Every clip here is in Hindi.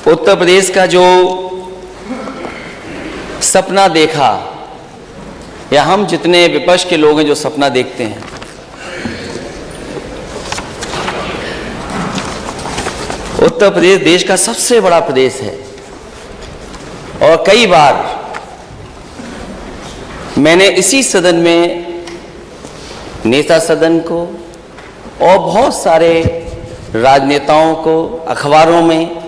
उत्तर प्रदेश का जो सपना देखा, या हम जितने विपक्ष के लोग हैं जो सपना देखते हैं, उत्तर प्रदेश देश का सबसे बड़ा प्रदेश है। और कई बार मैंने इसी सदन में नेता सदन को और बहुत सारे राजनेताओं को अखबारों में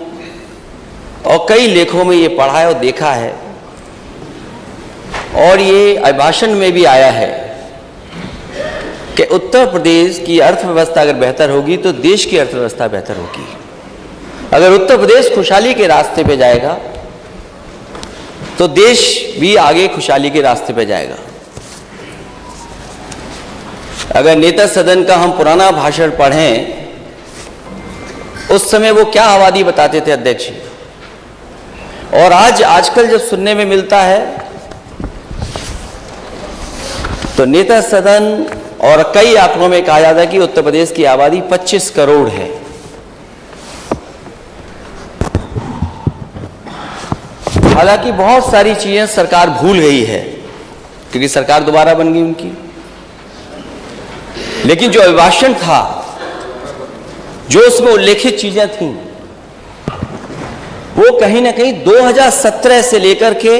और कई लेखों में ये पढ़ा है और देखा है, और ये अभिभाषण में भी आया है कि उत्तर प्रदेश की अर्थव्यवस्था अगर बेहतर होगी तो देश की अर्थव्यवस्था बेहतर होगी। अगर उत्तर प्रदेश खुशहाली के रास्ते पे जाएगा तो देश भी आगे खुशहाली के रास्ते पे जाएगा। अगर नेता सदन का हम पुराना भाषण पढ़ें, उस समय वो क्या आबादी बताते थे अध्यक्ष, और आजकल जब सुनने में मिलता है तो नेता सदन और कई आंकड़ों में कहा जाता है कि उत्तर प्रदेश की आबादी 25 करोड़ है। हालांकि बहुत सारी चीजें सरकार भूल गई है क्योंकि सरकार दोबारा बन गई उनकी, लेकिन जो अभिभाषण था, जो उसमें उल्लेखित चीजें थीं, वो कहीं ना कहीं 2017 से लेकर के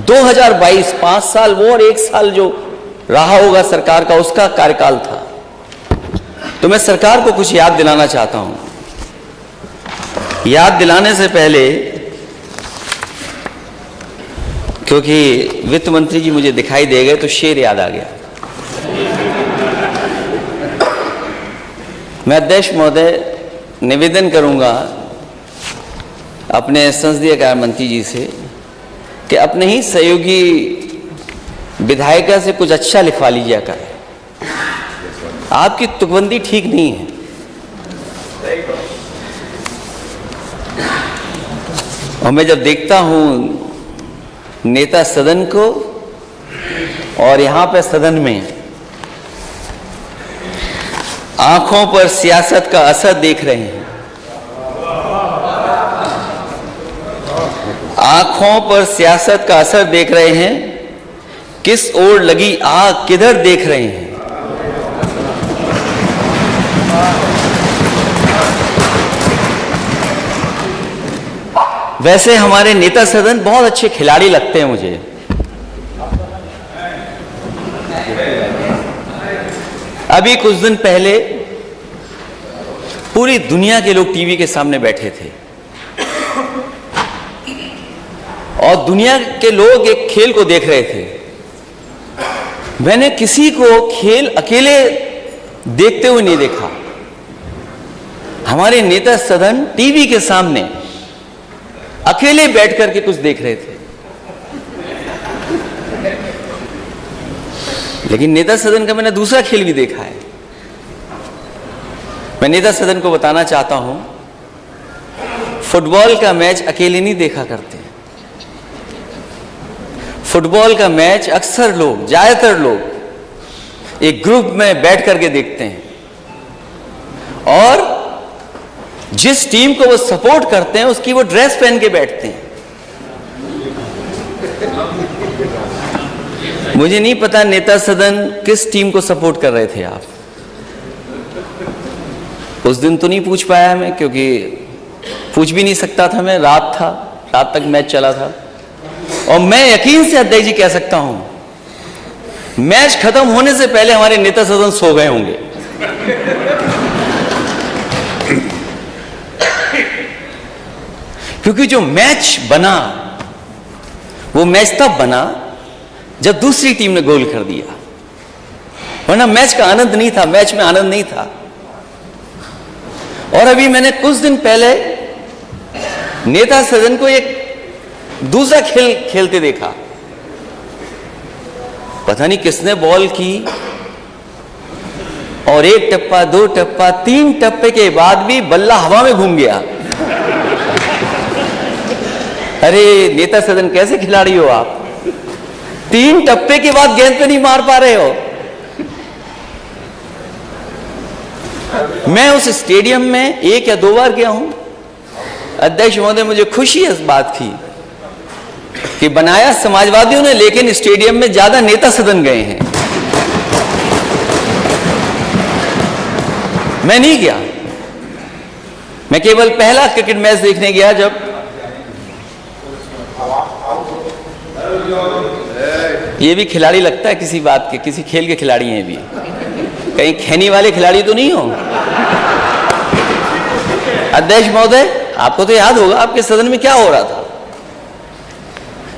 2022 5 साल वो और 1 साल जो रहा होगा सरकार का, उसका कार्यकाल था। तो मैं सरकार को कुछ याद दिलाना चाहता हूं। याद दिलाने से पहले, क्योंकि वित्त मंत्री जी मुझे दिखाई दे गए तो शेर याद आ गया। मैं अध्यक्ष महोदय निवेदन करूंगा अपने संसदीय कार्य मंत्री जी से कि अपने ही सहयोगी विधायिका से कुछ अच्छा लिखवा लीजिए कर। आपकी तुकबंदी ठीक नहीं है। और मैं जब देखता हूं नेता सदन को और यहां पे सदन में आंखों पर सियासत का असर देख रहे हैं, आंखों पर सियासत का असर देख रहे हैं, किस ओर लगी आग किधर देख रहे हैं। वैसे हमारे नेता सदन बहुत अच्छे खिलाड़ी लगते हैं मुझे। अभी कुछ दिन पहले पूरी दुनिया के लोग टीवी के सामने बैठे थे और दुनिया के लोग एक खेल को देख रहे थे। मैंने किसी को खेल अकेले देखते हुए नहीं देखा। हमारे नेता सदन टीवी के सामने अकेले बैठ करके कुछ देख रहे थे। लेकिन नेता सदन का मैंने दूसरा खेल भी देखा है। मैं नेता सदन को बताना चाहता हूं, फुटबॉल का मैच अकेले नहीं देखा करते। फुटबॉल का मैच अक्सर लोग, ज्यादातर लोग एक ग्रुप में बैठ करके देखते हैं और जिस टीम को वो सपोर्ट करते हैं उसकी वो ड्रेस पहन के बैठते हैं। मुझे नहीं पता नेता सदन किस टीम को सपोर्ट कर रहे थे आप। उस दिन तो नहीं पूछ पाया मैं, क्योंकि पूछ भी नहीं सकता था मैं। रात तक मैच चला था और मैं यकीन से अध्यक्ष जी कह सकता हूं, मैच खत्म होने से पहले हमारे नेता सदन सो गए होंगे। क्योंकि जो मैच बना, वो मैच तब बना जब दूसरी टीम ने गोल कर दिया, वरना मैच का आनंद नहीं था, मैच में आनंद नहीं था। और अभी मैंने कुछ दिन पहले नेता सदन को एक दूसरा खेल खेलते देखा। पता नहीं किसने बॉल की और 1 टप्पा, 2 टप्पा, 3 टप्पे के बाद भी बल्ला हवा में घूम गया। अरे नेता सदन कैसे खिलाड़ी हो आप? 3 टप्पे के बाद गेंद पे नहीं मार पा रहे हो। मैं उस स्टेडियम में 1 या 2 बार गया हूं। अध्यक्ष महोदय, मुझे खुशी है इस बात की कि बनाया समाजवादियों ने, लेकिन स्टेडियम में ज्यादा नेता सदन गए हैं। मैं नहीं गया, मैं केवल पहला क्रिकेट मैच देखने गया जब ये भी खिलाड़ी लगता है किसी बात के, किसी खेल के खिलाड़ी हैं भी, कहीं खैनी वाले खिलाड़ी तो नहीं हो। अध्यक्ष महोदय, आपको तो याद होगा आपके सदन में क्या हो रहा था।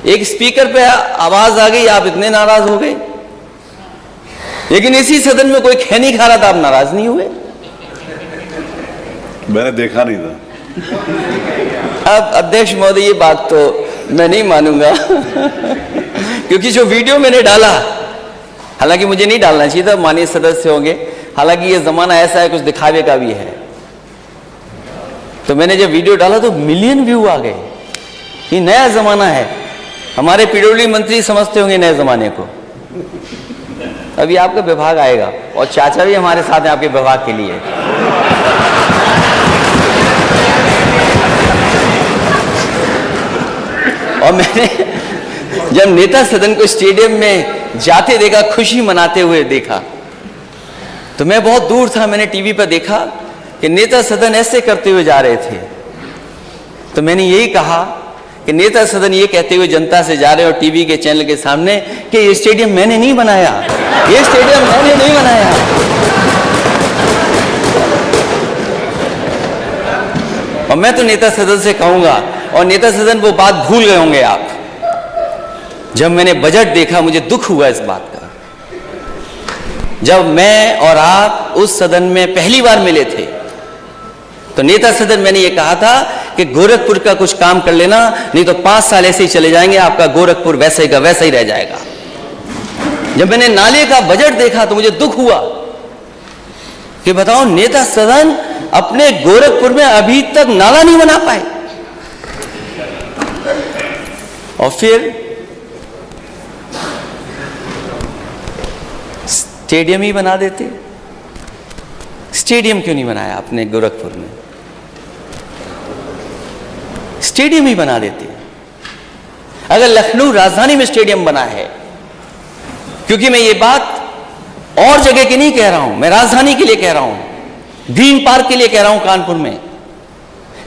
एक स्पीकर पे आवाज आ गई, आप इतने नाराज हो गए, लेकिन इसी सदन में कोई खैनी खा रहा था, आप नाराज नहीं हुए। मैंने देखा नहीं था। अब अध्यक्ष महोदय, ये बात तो मैं नहीं मानूंगा क्योंकि जो वीडियो मैंने डाला, हालांकि मुझे नहीं डालना चाहिए था, माननीय सदस्य होंगे, हालांकि ये जमाना ऐसा है कुछ दिखावे का भी है, तो मैंने जब वीडियो डाला तो मिलियन व्यू आ गए। ये नया जमाना है, हमारे पीडब्ल्यूडी मंत्री समझते होंगे नए जमाने को। अभी आपका विभाग आएगा और चाचा भी हमारे साथ हैं आपके विभाग के लिए। और मैंने जब नेता सदन को स्टेडियम में जाते देखा, खुशी मनाते हुए देखा, तो मैं बहुत दूर था, मैंने टीवी पर देखा कि नेता सदन ऐसे करते हुए जा रहे थे। तो मैंने यही कहा कि नेता सदन ये कहते हुए जनता से जा रहे हैं और टीवी के चैनल के सामने कि ये स्टेडियम मैंने नहीं बनाया, ये स्टेडियम मैंने नहीं बनाया। और मैं तो नेता सदन से कहूंगा, और नेता सदन वो बात भूल गए होंगे आप, जब मैंने बजट देखा मुझे दुख हुआ इस बात का। जब मैं और आप उस सदन में पहली बार मिले थे तो नेता सदन मैंने ये कहा था कि गोरखपुर का कुछ काम कर लेना, नहीं तो 5 साल ऐसे ही चले जाएंगे, आपका गोरखपुर वैसे का वैसा ही रह जाएगा। जब मैंने नाले का बजट देखा तो मुझे दुख हुआ कि बताओ, नेता सदन अपने गोरखपुर में अभी तक नाला नहीं बना पाए, और फिर स्टेडियम ही बना देते। स्टेडियम क्यों नहीं बनाया अपने गोरखपुर में? स्टेडियम ही बना देते। अगर लखनऊ राजधानी में स्टेडियम बना है, क्योंकि मैं ये बात और जगह की नहीं कह रहा हूं, मैं राजधानी के लिए कह रहा हूं, ग्रीन पार्क के लिए कह रहा हूं, कानपुर में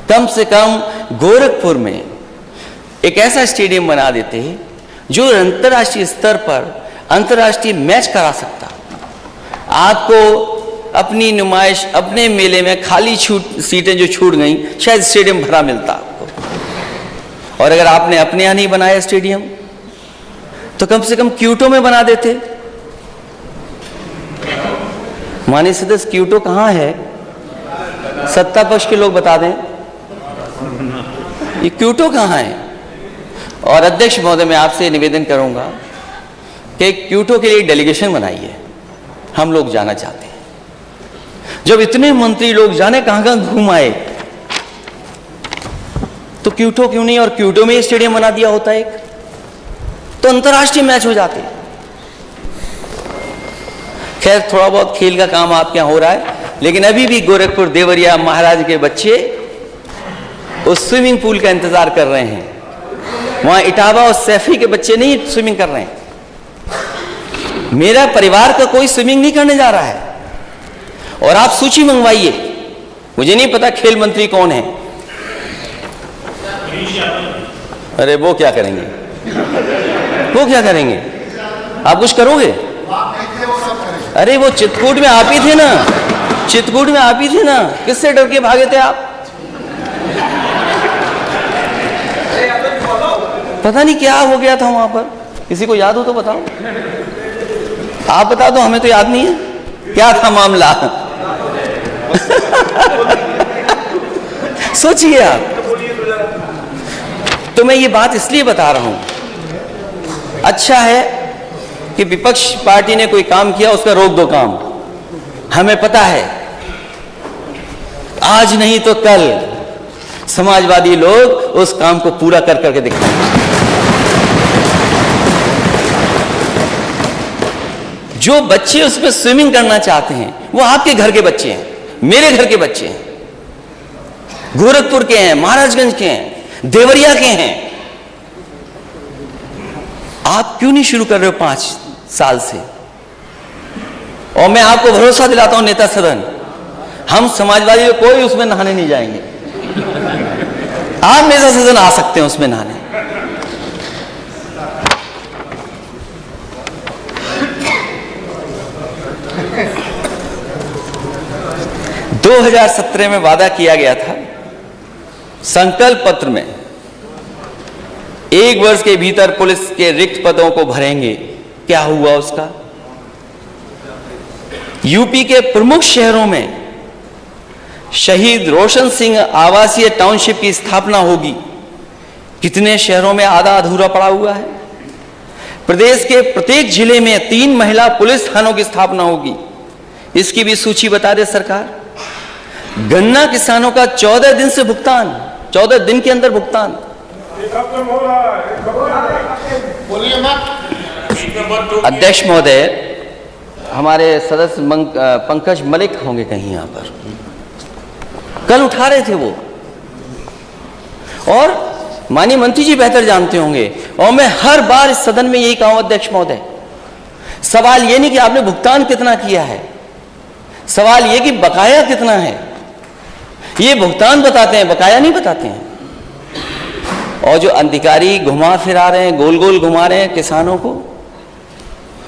कम से कम गोरखपुर में एक ऐसा स्टेडियम बना देते जो अंतर्राष्ट्रीय स्तर पर अंतर्राष्ट्रीय मैच करा सकता। आपको अपनी नुमाइश, अपने मेले में खाली सीटें जो छूट गई, शायद स्टेडियम भरा मिलता आपको। और अगर आपने अपने यहां नहीं बनाया स्टेडियम, तो कम से कम क्यूटो में बना देते। माननीय सदस्य, क्यूटो कहां है? सत्ता पक्ष के लोग बता दें, ये क्यूटो कहां है? और अध्यक्ष महोदय, मैं आपसे निवेदन करूंगा कि क्यूटो के लिए डेलीगेशन बनाइए, हम लोग जाना चाहते हैं। जब इतने मंत्री लोग जाने कहां कहां घूम आए, तो क्यूटो क्यों नहीं? और क्यूटो में स्टेडियम बना दिया होता एक, तो अंतर्राष्ट्रीय मैच हो जाते। खैर, थोड़ा बहुत खेल का काम आपके यहां हो रहा है, लेकिन अभी भी गोरखपुर देवरिया महाराज के बच्चे उस स्विमिंग पूल का इंतजार कर रहे हैं। वहां इटावा और सैफी के बच्चे नहीं स्विमिंग कर रहे हैं। मेरा परिवार का कोई स्विमिंग नहीं करने जा रहा है। और आप सूची मंगवाइए, मुझे नहीं पता खेल मंत्री कौन है। अरे वो क्या करेंगे? वो क्या करेंगे? आप कुछ करोगे? अरे वो चित्रकूट में आप ही थे ना, चित्रकूट में आप ही थे ना, किससे डर के भागे थे आप? पता नहीं क्या हो गया था वहां पर, किसी को याद हो तो बताओ। आप बता दो, हमें तो याद नहीं है क्या था मामला। सोचिए आप। तो मैं ये बात इसलिए बता रहा हूं, अच्छा है कि विपक्ष पार्टी ने कोई काम किया, उसका रोक दो काम। हमें पता है आज नहीं तो कल समाजवादी लोग उस काम को पूरा कर करके दिखाएंगे। जो बच्चे उसमें स्विमिंग करना चाहते हैं वो आपके घर के बच्चे हैं, मेरे घर के बच्चे हैं। गोरखपुर के हैं, महाराजगंज के हैं, देवरिया के हैं। आप क्यों नहीं शुरू कर रहे हो 5 साल से? और मैं आपको भरोसा दिलाता हूं नेता सदन, हम समाजवादी लोग कोई उसमें नहाने नहीं जाएंगे। आप नेता सदन आ सकते हैं उसमें नहाने। दो 2017 में वादा किया गया था, संकल्प पत्र में 1 वर्ष के भीतर पुलिस के रिक्त पदों को भरेंगे। क्या हुआ उसका? यूपी के प्रमुख शहरों में शहीद रोशन सिंह आवासीय टाउनशिप की स्थापना होगी। कितने शहरों में आधा अधूरा पड़ा हुआ है? प्रदेश के प्रत्येक जिले में 3 महिला पुलिस थानों की स्थापना होगी। इसकी भी सूची बता दे सरकार। गन्ना किसानों का 14 दिन से भुगतान, 14 दिन के अंदर भुगतान। अध्यक्ष महोदय, हमारे सदस्य पंकज मलिक होंगे कहीं यहां पर, कल उठा रहे थे वो, और माननीय मंत्री जी बेहतर जानते होंगे, और मैं हर बार इस सदन में यही कहूं अध्यक्ष महोदय, सवाल ये नहीं कि आपने भुगतान कितना किया है, सवाल ये कि बकाया कितना है। ये भुगतान बताते हैं, बकाया नहीं बताते हैं। और जो अधिकारी घुमा फिरा रहे हैं, गोल गोल घुमा रहे हैं किसानों को,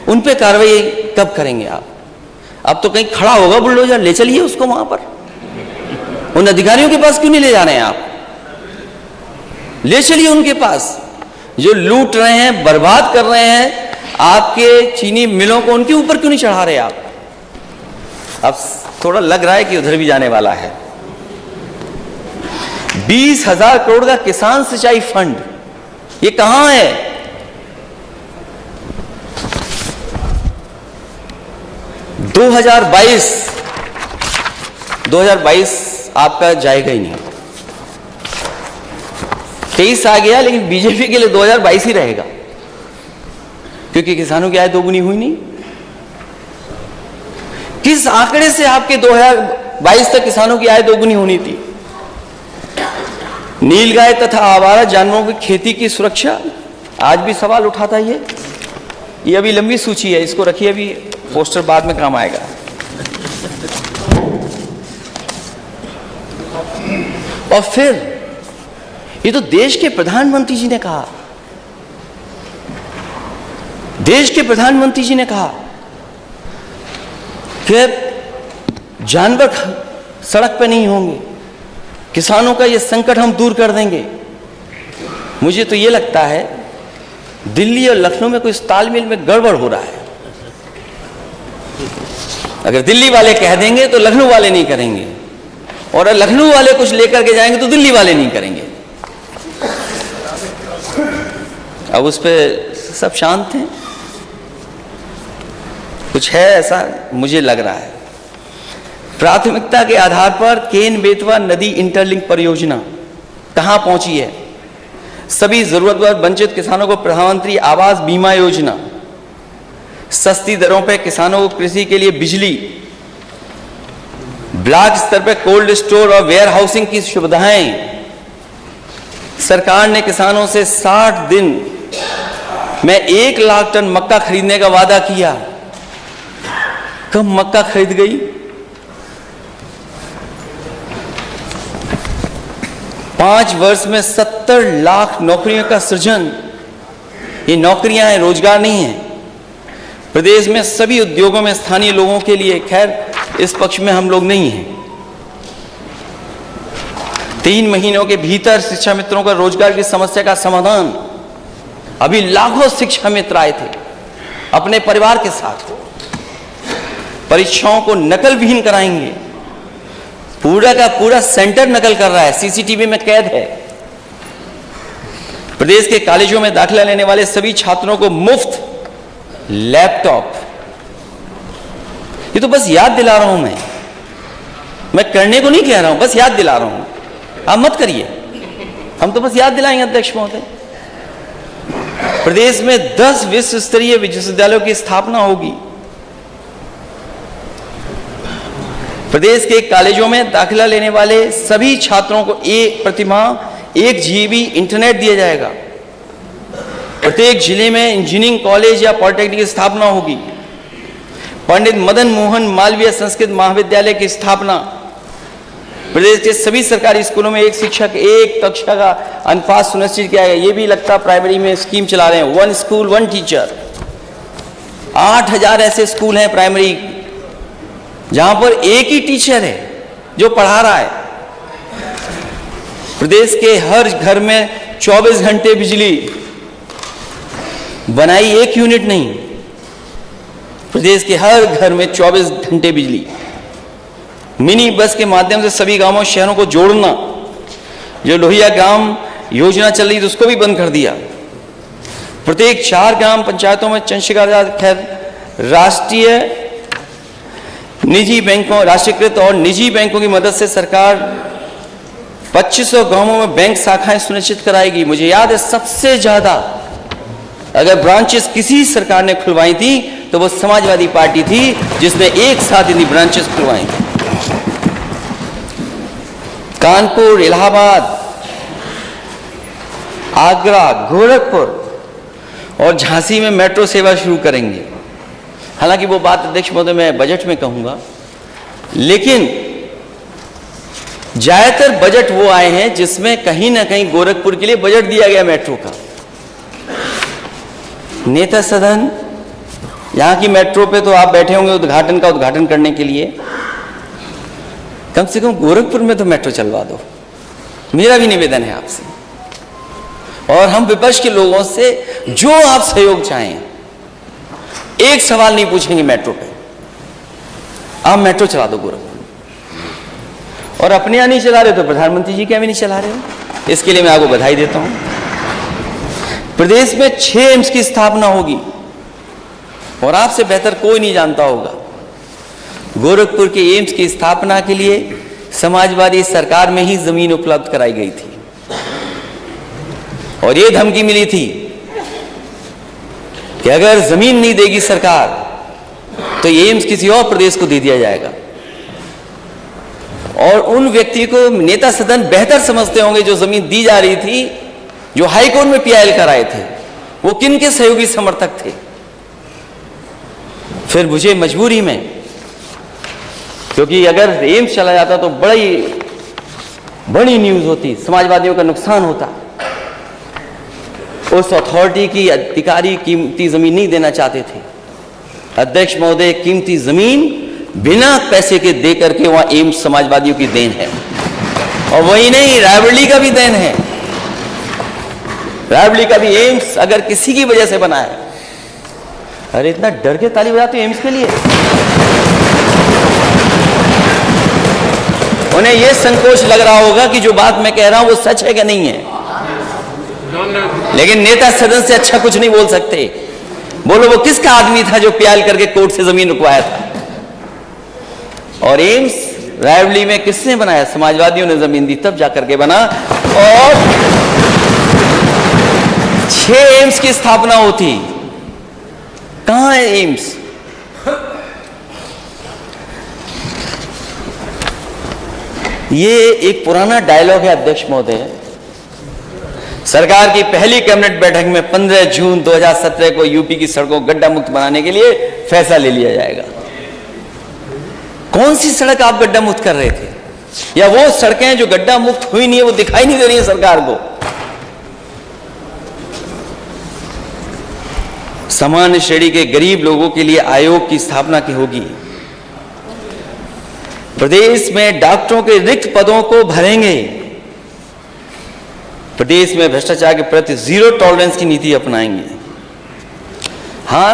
उन पे कार्रवाई कब करेंगे आप? अब तो कहीं खड़ा होगा बुलडोजर, ले चलिए उसको वहां पर। उन अधिकारियों के पास क्यों नहीं ले जा रहे हैं आप? ले चलिए उनके पास, जो लूट रहे हैं, बर्बाद कर रहे हैं आपके चीनी मिलों को, उनके ऊपर क्यों नहीं चढ़ा रहे आप? अब थोड़ा लग रहा है कि उधर भी जाने वाला है। 20,000 करोड़ का किसान सिंचाई फंड, ये कहां है? दो 2022 आपका जाएगा ही नहीं। 23 आ गया, लेकिन बीजेपी के लिए 2022 ही रहेगा, क्योंकि किसानों की आय दोगुनी हुई नहीं। किस आंकड़े से आपके 2022 तक किसानों की आय दोगुनी होनी थी? नीलगाय तथा आवारा जानवरों की खेती की सुरक्षा, आज भी सवाल उठाता है ये अभी लंबी सूची है, इसको रखिए, अभी पोस्टर बाद में काम आएगा। और फिर ये तो देश के प्रधानमंत्री जी ने कहा, देश के प्रधानमंत्री जी ने कहा कि जानवर सड़क पे नहीं होंगे, किसानों का ये संकट हम दूर कर देंगे। मुझे तो ये लगता है दिल्ली और लखनऊ में कोई तालमेल में गड़बड़ हो रहा है। अगर दिल्ली वाले कह देंगे तो लखनऊ वाले नहीं करेंगे, और अगर लखनऊ वाले कुछ लेकर के जाएंगे तो दिल्ली वाले नहीं करेंगे। अब उस पर सब शांत हैं, कुछ है ऐसा मुझे लग रहा है। प्राथमिकता के आधार पर केन बेतवा नदी इंटरलिंक परियोजना कहां पहुंची है? सभी जरूरतमंद वंचित किसानों को प्रधानमंत्री आवास बीमा योजना, सस्ती दरों पर किसानों को कृषि के लिए बिजली, ब्लॉक स्तर पर कोल्ड स्टोर और वेयर हाउसिंग की सुविधाएं। सरकार ने किसानों से 60 दिन में 1 लाख टन मक्का खरीदने का वादा किया। कब मक्का खरीद गई? पांच वर्ष में 70 लाख नौकरियों का सृजन। ये नौकरियां हैं, रोजगार नहीं है। प्रदेश में सभी उद्योगों में स्थानीय लोगों के लिए, खैर इस पक्ष में हम लोग नहीं हैं। 3 महीनों के भीतर शिक्षा मित्रों का रोजगार की समस्या का समाधान। अभी लाखों शिक्षा मित्र आए थे अपने परिवार के साथ। परीक्षाओं को नकल विहीन कराएंगे। पूरा का पूरा सेंटर नकल कर रहा है, सीसीटीवी में कैद है। प्रदेश के कॉलेजों में दाखिला लेने वाले सभी छात्रों को मुफ्त लैपटॉप। ये तो बस याद दिला रहा हूं मैं करने को नहीं कह रहा हूं, बस याद दिला रहा हूं। आप मत करिए, हम तो बस याद दिलाएंगे अध्यक्ष महोदय। प्रदेश में 10 विश्व स्तरीय विश्वविद्यालयों की स्थापना होगी। प्रदेश के कॉलेजों में दाखिला लेने वाले सभी छात्रों को प्रतिमाह 1 GB इंटरनेट दिया जाएगा। प्रत्येक जिले में इंजीनियरिंग कॉलेज या पॉलिटेक्निक की स्थापना होगी। पंडित मदन मोहन मालवीय संस्कृत महाविद्यालय की स्थापना। प्रदेश के सभी सरकारी स्कूलों में एक शिक्षक 1 कक्षा का अनुपात सुनिश्चित किया गया। ये भी लगता प्राइमरी में स्कीम चला रहे हैं, 1 स्कूल 1 टीचर। 8000 ऐसे स्कूल हैं प्राइमरी जहां पर एक ही टीचर है जो पढ़ा रहा है। प्रदेश के हर घर में 24 घंटे बिजली बनाई, 1 यूनिट नहीं, प्रदेश के हर घर में 24 घंटे बिजली। मिनी बस के माध्यम से सभी गांवों शहरों को जोड़ना, जो लोहिया ग्राम योजना चल रही थी उसको भी बंद कर दिया। प्रत्येक 4 ग्राम पंचायतों में चंद्रशेखर खैर राष्ट्रीय निजी बैंकों, राष्ट्रीयकृत और निजी बैंकों की मदद से सरकार 2500 गांवों में बैंक शाखाएं सुनिश्चित कराएगी। मुझे याद है सबसे ज्यादा अगर ब्रांचेस किसी सरकार ने खुलवाई थी तो वो समाजवादी पार्टी थी, जिसने एक साथ इतनी ब्रांचेस खुलवाई थी। कानपुर, इलाहाबाद, आगरा, गोरखपुर और झांसी में मेट्रो सेवा शुरू करेंगे। हालांकि वो बात अध्यक्ष महोदय मैं बजट में कहूंगा, लेकिन ज्यादातर बजट वो आए हैं जिसमें कहीं ना कहीं गोरखपुर के लिए बजट दिया गया मेट्रो का। नेता सदन, यहां की मेट्रो पे तो आप बैठे होंगे उद्घाटन करने के लिए, कम से कम गोरखपुर में तो मेट्रो चलवा दो, मेरा भी निवेदन है आपसे। और हम विपक्ष के लोगों से जो आप सहयोग चाहें, एक सवाल नहीं पूछेंगे मेट्रो पे, आप मेट्रो चला दो गोरखपुर। और अपने यहां नहीं चला रहे तो प्रधानमंत्री जी क्या भी नहीं चला रहे हो, इसके लिए मैं आपको बधाई देता हूं। प्रदेश में 6 एम्स की स्थापना होगी और आपसे बेहतर कोई नहीं जानता होगा, गोरखपुर के एम्स की स्थापना के लिए समाजवादी सरकार में ही जमीन उपलब्ध कराई गई थी और यह धमकी मिली थी कि अगर जमीन नहीं देगी सरकार तो ये एम्स किसी और प्रदेश को दे दिया जाएगा। और उन व्यक्ति को नेता सदन बेहतर समझते होंगे जो जमीन दी जा रही थी, जो हाईकोर्ट में PIL कराए थे, वो किन के सहयोगी समर्थक थे। फिर मुझे मजबूरी में, क्योंकि अगर एम्स चला जाता तो बड़ी न्यूज होती, समाजवादियों का नुकसान होता। उस अथॉरिटी की अधिकारी कीमती जमीन नहीं देना चाहते थे। अध्यक्ष महोदय, कीमती जमीन बिना पैसे के दे करके वहां एम्स समाजवादियों की देन है। और वही नहीं, रायबरेली का भी देन है। रायबरेली का भी एम्स अगर किसी की वजह से बना है, अरे इतना डर के ताली बजाते हो एम्स के लिए। उन्हें यह संकोच लग रहा होगा कि जो बात मैं कह रहा हूं वो सच है कि नहीं है, लेकिन नेता सदन से अच्छा कुछ नहीं बोल सकते। बोलो वो किसका आदमी था जो PIL करके कोर्ट से जमीन रुकवाया था। और एम्स रायबरेली में किसने बनाया? समाजवादियों ने जमीन दी तब जाकर के बना। और 6 एम्स की स्थापना होती, कहां है एम्स? ये एक पुराना डायलॉग है अध्यक्ष महोदय। सरकार की पहली कैबिनेट बैठक में 15 जून 2017 को यूपी की सड़कों को गड्ढा मुक्त बनाने के लिए फैसला ले लिया जाएगा। कौन सी सड़क आप गड्ढा मुक्त कर रहे थे? या वो सड़कें जो गड्ढा मुक्त हुई नहीं है, वो दिखाई नहीं दे रही है सरकार को? सामान्य श्रेणी के गरीब लोगों के लिए आयोग की स्थापना की होगी। प्रदेश में डॉक्टरों के रिक्त पदों को भरेंगे। प्रदेश में भ्रष्टाचार के प्रति 0 टॉलरेंस की नीति अपनाएंगे। हां,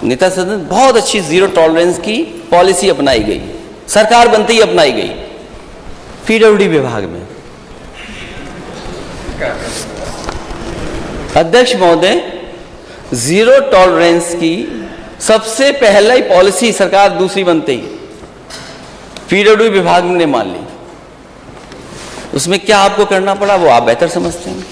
नेता सदन बहुत अच्छी 0 टॉलरेंस की पॉलिसी अपनाई गई, सरकार बनते ही अपनाई गई। PWD विभाग में अध्यक्ष महोदय, 0 टॉलरेंस की सबसे पहला ही पॉलिसी सरकार दूसरी बनते ही PWD विभाग ने मान ली। उसमें क्या आपको करना पड़ा वो आप बेहतर समझते हैं।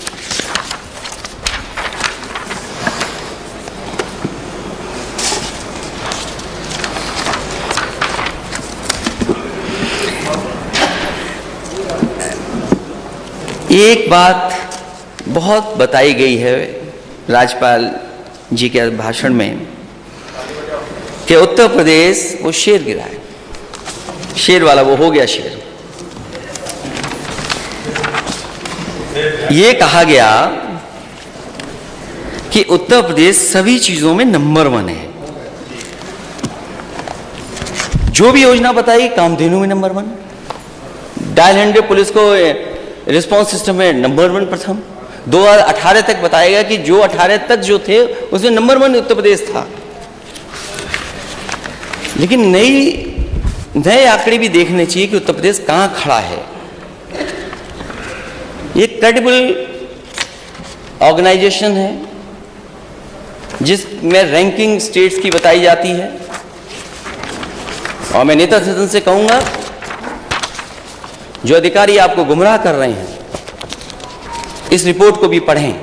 एक बात बहुत बताई गई है राज्यपाल जी के भाषण में कि उत्तर प्रदेश वो शेर गिरा है, शेर वाला वो हो गया शेर। ये कहा गया कि उत्तर प्रदेश सभी चीजों में नंबर 1 है। जो भी योजना बताई, कामधेनु में नंबर 1, डायल 100 पुलिस को रिस्पांस सिस्टम में नंबर 1 प्रथम। 2018 तक बताया गया कि जो 18 तक जो थे उसमें नंबर 1 उत्तर प्रदेश था। लेकिन नए आंकड़े भी देखने चाहिए कि उत्तर प्रदेश कहां खड़ा है। ये क्रेडिबल ऑर्गेनाइजेशन है जिसमें रैंकिंग स्टेट्स की बताई जाती है, और मैं नेता सदन से कहूंगा जो अधिकारी आपको गुमराह कर रहे हैं इस रिपोर्ट को भी पढ़ें,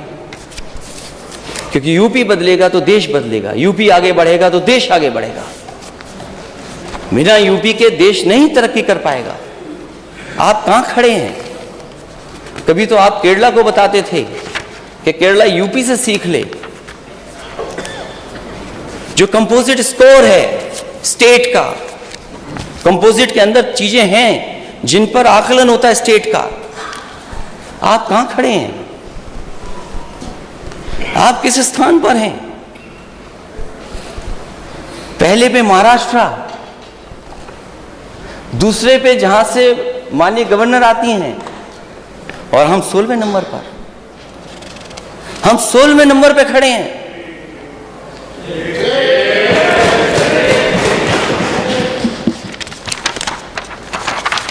क्योंकि यूपी बदलेगा तो देश बदलेगा, यूपी आगे बढ़ेगा तो देश आगे बढ़ेगा। बिना यूपी के देश नहीं तरक्की कर पाएगा। आप कहां खड़े हैं? कभी तो आप केरला को बताते थे कि केरला यूपी से सीख ले। जो कंपोजिट स्कोर है स्टेट का, कंपोजिट के अंदर चीजें हैं जिन पर आकलन होता है स्टेट का। आप कहां खड़े हैं? आप किस स्थान पर हैं? पहले पे महाराष्ट्र, दूसरे पे जहां से माननीय गवर्नर आती हैं, और हम 16वें नंबर पर, हम 16वें नंबर पे खड़े हैं।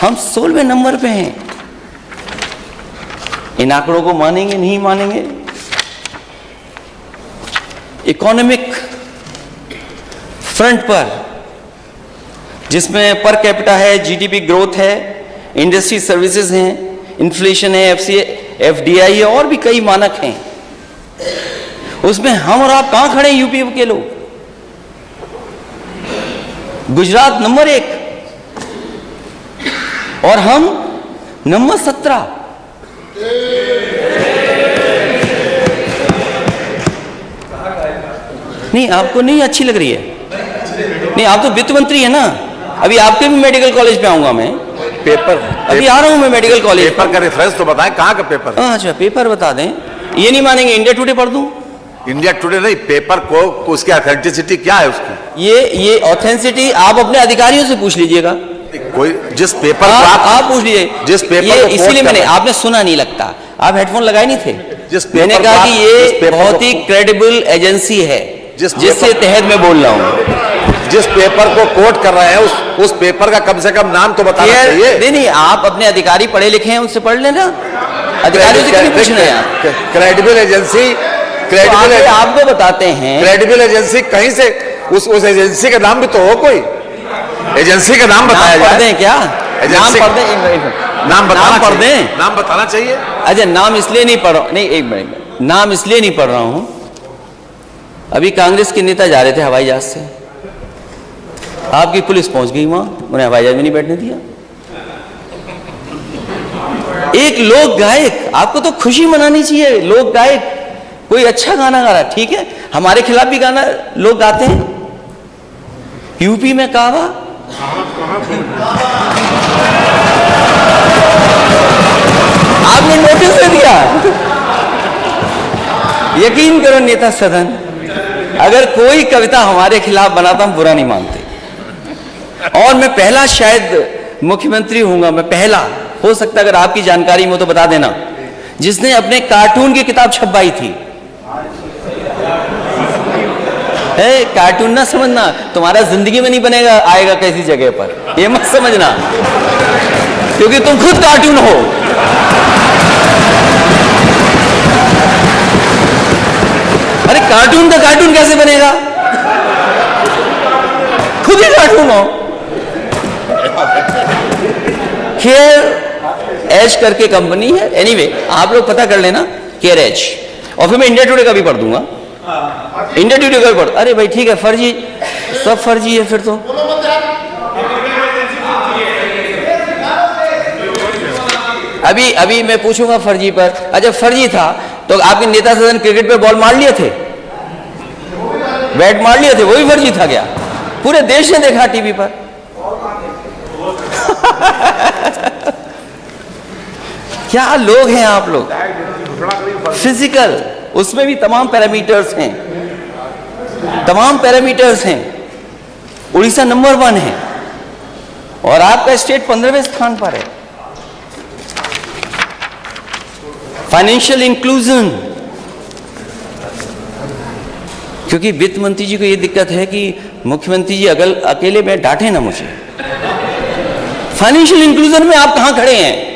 हम 16वें नंबर पे हैं। इन आंकड़ों को मानेंगे नहीं मानेंगे? इकोनॉमिक फ्रंट पर, जिसमें पर कैपिटा है, जीडीपी ग्रोथ है, इंडस्ट्री सर्विसेज हैं, इन्फ्लेशन है, एफडीआई है, और भी कई मानक हैं, उसमें हम और आप कहां खड़े हैं? यूपी के लोग। गुजरात नंबर 1 और हम नंबर 17। नहीं, आपको नहीं अच्छी लग रही है? नहीं, आप तो वित्त मंत्री है ना। अभी आपके भी मेडिकल कॉलेज पे आऊंगा मैं। पेपर अभी आ रहा हूं मैं मेडिकल कॉलेज। पेपर का रेफरेंस तो बताएं, कहां का पेपर? अच्छा, पेपर बता दें। ये नहीं मानेंगे, इंडिया टुडे पढ़ दूं? इंडिया टुडे नहीं, पेपर को उसकी ऑथेंटिसिटी क्या है उसकी? ये ऑथेंटिसिटी आप अपने अधिकारियों से पूछ लीजिएगा। कोई जिस पेपर आप पूछ लीजिए, जिस पेपर ये इसीलिए मैंने, आपने सुना नहीं लगता, आप हेडफोन लगाए नहीं थे। मैंने कहा कि ये बहुत ही क्रेडिबल एजेंसी है जिसके तहत मैं बोल रहा हूं। जिस पेपर को कोट कर रहे हैं उस पेपर का कम से कम नाम तो बताना चाहिए। नहीं, आप अपने अधिकारी पढ़े लिखे हैं, उनसे पढ़ लेना। अधिकारियों से क्यों पूछना है आप? क्रेडिबल एजेंसी, आपको बताते हैं क्रेडिबल एजेंसी कहीं से, उस एजेंसी का नाम भी तो हो, कोई एजेंसी का नाम बताया जाए। पढ़ दें क्या? नाम पढ़ दें, नाम पढ़ दें, नाम बताना चाहिए। अच्छा, नाम इसलिए नहीं पढ़ रहा, नहीं एक मिनट, नाम इसलिए नहीं पढ़ रहा हूं, अभी कांग्रेस के नेता जा रहे थे हवाई जहाज से, आपकी पुलिस पहुंच गई वहां, उन्हें हवाई जहाज में नहीं बैठने दिया। एक लोक गायक, आपको तो खुशी मनानी चाहिए। लोक गायक कोई अच्छा गाना गा रहा, ठीक है, हमारे खिलाफ भी गाना लोग गाते हैं। यूपी में कहवा, आपने नोटिस दे दिया। यकीन करो नेता सदन, अगर कोई कविता हमारे खिलाफ बनाता हम बुरा नहीं मानते। और मैं पहला शायद मुख्यमंत्री हूंगा, मैं पहला, हो सकता है अगर आपकी जानकारी में तो बता देना, जिसने अपने कार्टून की किताब छपवाई थी। है कार्टून ना समझना, तुम्हारा जिंदगी में नहीं बनेगा, आएगा कैसी जगह पर, ये मत समझना, क्योंकि तुम खुद कार्टून हो। अरे कार्टून का कार्टून कैसे बनेगा? खुद ही कार्टून हो। केयर एज करके कंपनी है, एनीवे आप लोग पता कर लेना, केयर एज। और फिर मैं इंडिया टुडे का भी पढ़ दूंगा, इंडिया टुडे का भी पढ़। अरे भाई ठीक है, फर्जी, सब फर्जी है फिर तो। अभी मैं पूछूंगा फर्जी पर। अच्छा फर्जी था तो आपके नेता सदन क्रिकेट पे बॉल मार लिए थे, बैट मार लिए थे, वो भी फर्जी था क्या? पूरे देश ने देखा टीवी पर। क्या लोग हैं आप लोग। फिजिकल, उसमें भी तमाम पैरामीटर्स हैं, तमाम पैरामीटर्स हैं। उड़ीसा नंबर 1 है और आपका स्टेट 15वें स्थान पर है। फाइनेंशियल इंक्लूजन, क्योंकि वित्त मंत्री जी को यह दिक्कत है कि मुख्यमंत्री जी अकेले में डांटे ना मुझे। फाइनेंशियल इंक्लूजन में आप कहां खड़े हैं?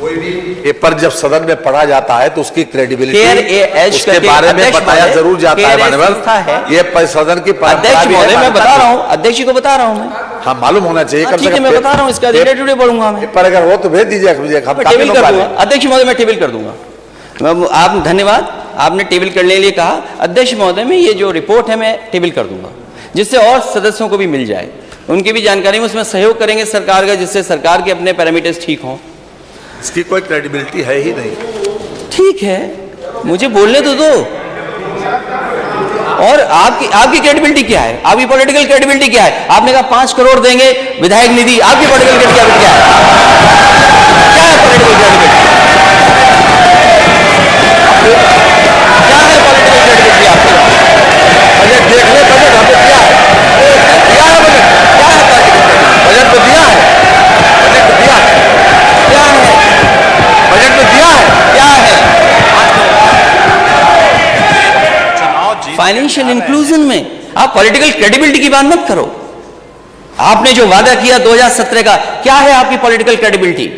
कोई भी पेपर जब सदन में पढ़ा जाता है तो उसकी क्रेडिबिलिटी उसके बारे में बताया जरूर जाता है। माननीय ये सदन की अध्यक्ष महोदय मैं बता रहा हूं, अध्यक्ष जी को बता रहा हूं मैं। हाँ मालूम होना चाहिए। ठीक है मैं बता रहा हूं, इसका रिलेटेड पढ़ूंगा मैं। पर अगर हो तो भेज दीजिए मुझे, हम टेबल कर दूंगा। अध्यक्ष महोदय मैं टेबल कर दूंगा। आप धन्यवाद, आपने टेबल करने के लिए कहा। अध्यक्ष महोदय में ये जो रिपोर्ट है मैं टेबल कर दूंगा, जिससे और सदस्यों को भी मिल जाए, उनकी भी जानकारी में उसमें सहयोग करेंगे सरकार का, जिससे सरकार के अपने पैरामीटर्स ठीक हों। इसकी कोई क्रेडिबिलिटी है ही नहीं। ठीक है, मुझे बोलने तो दो। और आपकी क्रेडिबिलिटी क्या है? आपकी पॉलिटिकल क्रेडिबिलिटी क्या है? आपने कहा 5 करोड़ देंगे विधायक निधि, आपकी पॉलिटिकल क्रेडिबिलिटी क्या है? क्या है पॉलिटिकल क्रेडिबिलिटी? क्या है पॉलिटिकल क्रेडिबिलिटी आपकी? बजट देख ले, बजट हमने दिया है, दिया है बजट। क्या है बजट तो दिया है, बजट तो दिया है, क्या है बजट तो दिया है, क्या है? फाइनेंशियल इंक्लूजन में आप पॉलिटिकल क्रेडिबिलिटी की बात मत करो। आपने जो वादा किया 2017 का, क्या है आपकी पॉलिटिकल क्रेडिबिलिटी?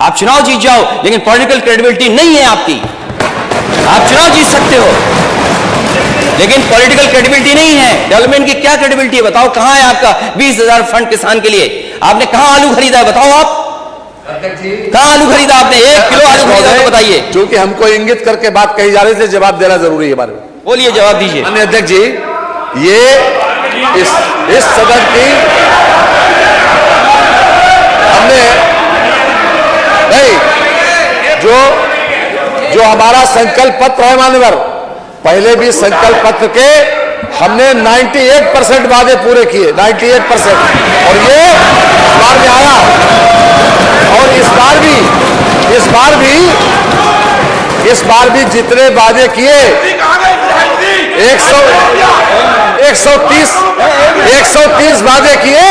आप चुनाव जीत जाओ लेकिन पॉलिटिकल क्रेडिबिलिटी नहीं है आपकी। आप चुनाव जीत सकते हो लेकिन पॉलिटिकल क्रेडिबिलिटी नहीं है। डेवलपमेंट की क्या क्रेडिबिलिटी है बताओ? कहां है आपका 20,000 फंड किसान के लिए? आपने कहां आलू खरीदा है बताओ? आप कहां आलू खरीदा आपने? 1 किलो आलू खरीदा तो बताइए। क्योंकि हमको इंगित करके बात कही जा रही है, जवाब देना जरूरी है हमारे। बोलिए, जवाब दीजिए। माननीय अध्यक्ष जी, ये इस सदन की हमने नहीं, जो हमारा संकल्प पत्र है मान्यवर, पहले भी संकल्प पत्र के हमने 98% वादे पूरे किए, 98%। और ये इस बार में आया, और इस बार भी जितने वादे किए 130 वादे किए,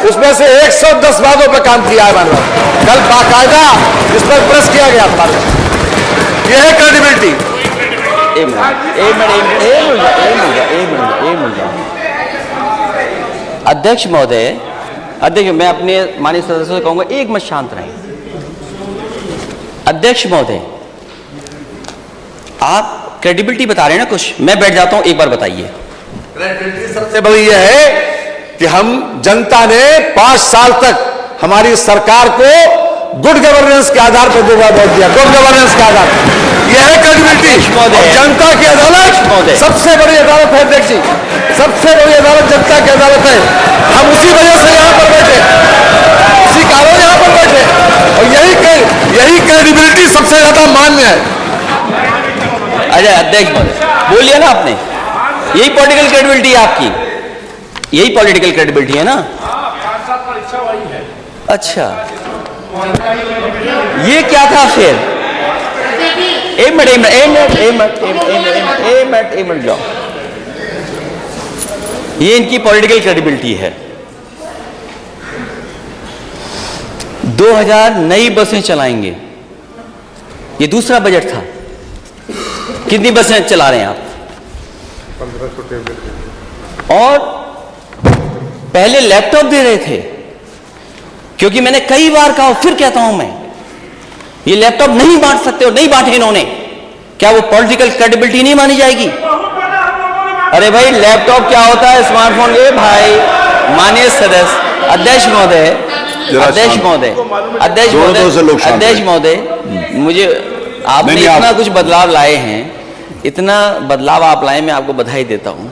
उसमें से 110 वादों पर काम किया है माननीय। कल बाकायदा इस पर प्रेस किया गया था। यह है क्रेडिबिलिटी। अध्यक्ष महोदय, अध्यक्ष मैं अपने माननीय सदस्यों से कहूंगा एक मिनट शांत रहें। अध्यक्ष महोदय, आप क्रेडिबिलिटी बता रहे हैं ना कुछ, मैं बैठ जाता हूं, एक बार बताइए। क्रेडिबिलिटी सबसे बड़ी यह है कि हम जनता ने 5 साल तक हमारी सरकार को गुड गवर्नेंस के आधार पर वोट दिया, गुड गवर्नेंस के आधार पर। यह है क्रेडिबिलिटी। और जनता की अदालत सबसे बड़ी अदालत है अध्यक्ष जी, सबसे बड़ी अदालत जनता की अदालत है। हम उसी वजह से यहां पर बैठे, उसी कारण यहां पर बैठे, और यही क्रेडिबिलिटी सबसे ज्यादा मान्य है। अजय अध्यक्ष महोदय बोलिए ना, आपने यही पॉलिटिकल क्रेडिबिलिटी है आपकी, यही पॉलिटिकल क्रेडिबिलिटी है ना? अच्छा, ये क्या था फिर? एक मिनट जाओ। ये इनकी पॉलिटिकल क्रेडिबिलिटी है। 2000 नई बसें चलाएंगे, ये दूसरा बजट था। कितनी बसें चला रहे हैं आप? 1500। और पहले लैपटॉप दे रहे थे, क्योंकि मैंने कई बार कहा, फिर कहता हूं मैं, ये लैपटॉप नहीं बांट सकते और नहीं बांटे इन्होंने। क्या वो पॉलिटिकल क्रेडिबिलिटी नहीं मानी जाएगी? अरे भाई अध्यक्ष क्या होता है स्मार्टफोन? ये भाई माननीय सदस्य, अध्यक्ष महोदय, मुझे आपने इतना कुछ बदलाव लाए हैं, इतना बदलाव आप लाए, मैं आपको बधाई देता हूं।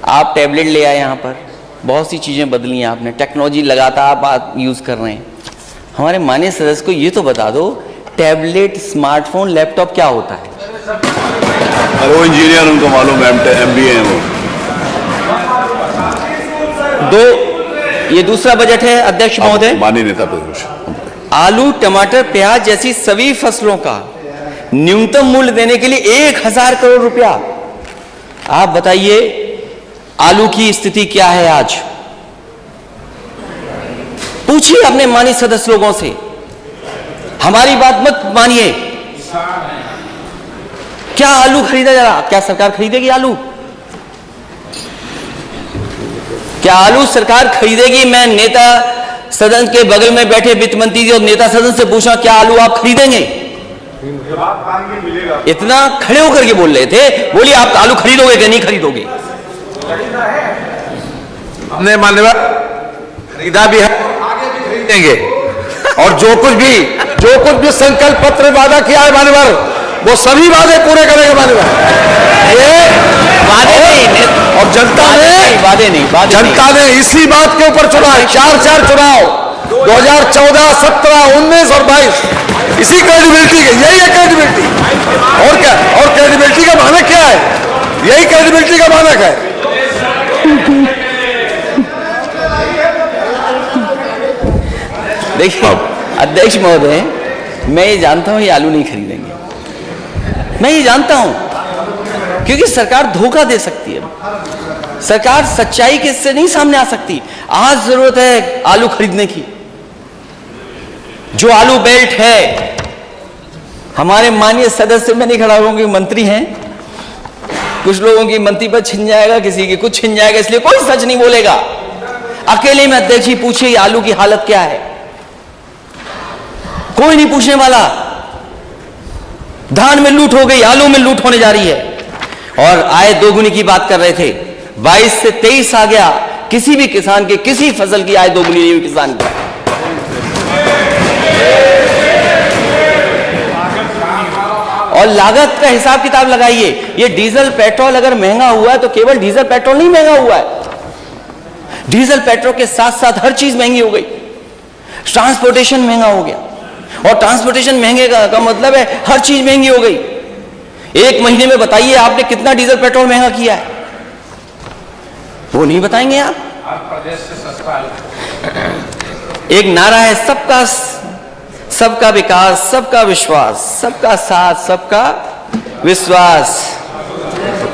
आप टैबलेट ले आए यहाँ पर, बहुत सी चीज़ें बदली हैं आपने, टेक्नोलॉजी लगातार आप यूज़ कर रहे हैं। हमारे माननीय सदस्य को ये तो बता दो, टैबलेट, स्मार्टफोन, लैपटॉप क्या होता है? अरे वो इंजीनियर, उनको मालूम है, MBA है वो। ये दूसरा बजट है अध्यक्ष महोदय। माननीय नेता प्रतिपक्ष, आलू, टमाटर, प्याज जैसी सभी फसलों का न्यूनतम मूल्य देने के लिए 1000 करोड़ रुपया। आप बताइए आलू की स्थिति क्या है आज? पूछिए अपने माननीय सदस्य लोगों से, हमारी बात मत मानिए। क्या आलू खरीदा जा रहा? क्या सरकार खरीदेगी आलू? क्या आलू सरकार खरीदेगी? मैं नेता सदन के बगल में बैठे वित्त मंत्री जी और नेता सदन से पूछा, क्या आलू आप खरीदेंगे? इतना खड़े होकर के बोल रहे थे, बोलिए आप आलू खरीदोगे कि नहीं खरीदोगे? हमने मान्यवर खरीदा भी है, आगे भी खरीदेंगे। और जो कुछ भी संकल्प पत्र वादा किया है मान्यवर, वो सभी वादे पूरे करेंगे मान्यवर। ये वादे नहीं, और जनता ने इसी बात के ऊपर चुना है। 4 चुनाव 2014, 17, 19 और 22, इसी क्रेडिबिलिटी के, यही है क्रेडिबिलिटी। और क्या? और क्रेडिबिलिटी का मानक क्या है? यही क्रेडिबिलिटी का मानक है। देखिए अध्यक्ष महोदय, मैं ये जानता हूं ये आलू नहीं खरीदेंगे, मैं ये जानता हूं, क्योंकि सरकार धोखा दे सकती है, सरकार सच्चाई के से नहीं सामने आ सकती। आज जरूरत है आलू खरीदने की। जो आलू बेल्ट है, हमारे माननीय सदस्य में नहीं खड़ा होंगे, मंत्री हैं, कुछ लोगों की मंत्री पर छिन जाएगा, किसी की कुछ छिन जाएगा, इसलिए कोई सच नहीं बोलेगा। अकेले में अध्यक्ष जी पूछिए आलू की हालत क्या है, कोई नहीं पूछने वाला। धान में लूट हो गई, आलू में लूट होने जा रही है। और आय दोगुनी की बात कर रहे थे, 22 से 23 आ गया, किसी भी किसान के किसी फसल की आय दोगुनी नहीं हुई किसान की। और लागत का हिसाब किताब लगाइए, ये डीजल पेट्रोल अगर महंगा हुआ है तो केवल डीजल पेट्रोल नहीं महंगा हुआ है, डीजल पेट्रोल के साथ साथ हर चीज महंगी हो गई। ट्रांसपोर्टेशन महंगा हो गया, और ट्रांसपोर्टेशन महंगे का मतलब है हर चीज महंगी हो गई। एक महीने में बताइए आपने कितना डीजल पेट्रोल महंगा किया है, वो नहीं बताएंगे आप। प्रदेश से सस्ता है। एक नारा है सबका विकास, सबका विश्वास, सबका साथ, सबका विश्वास।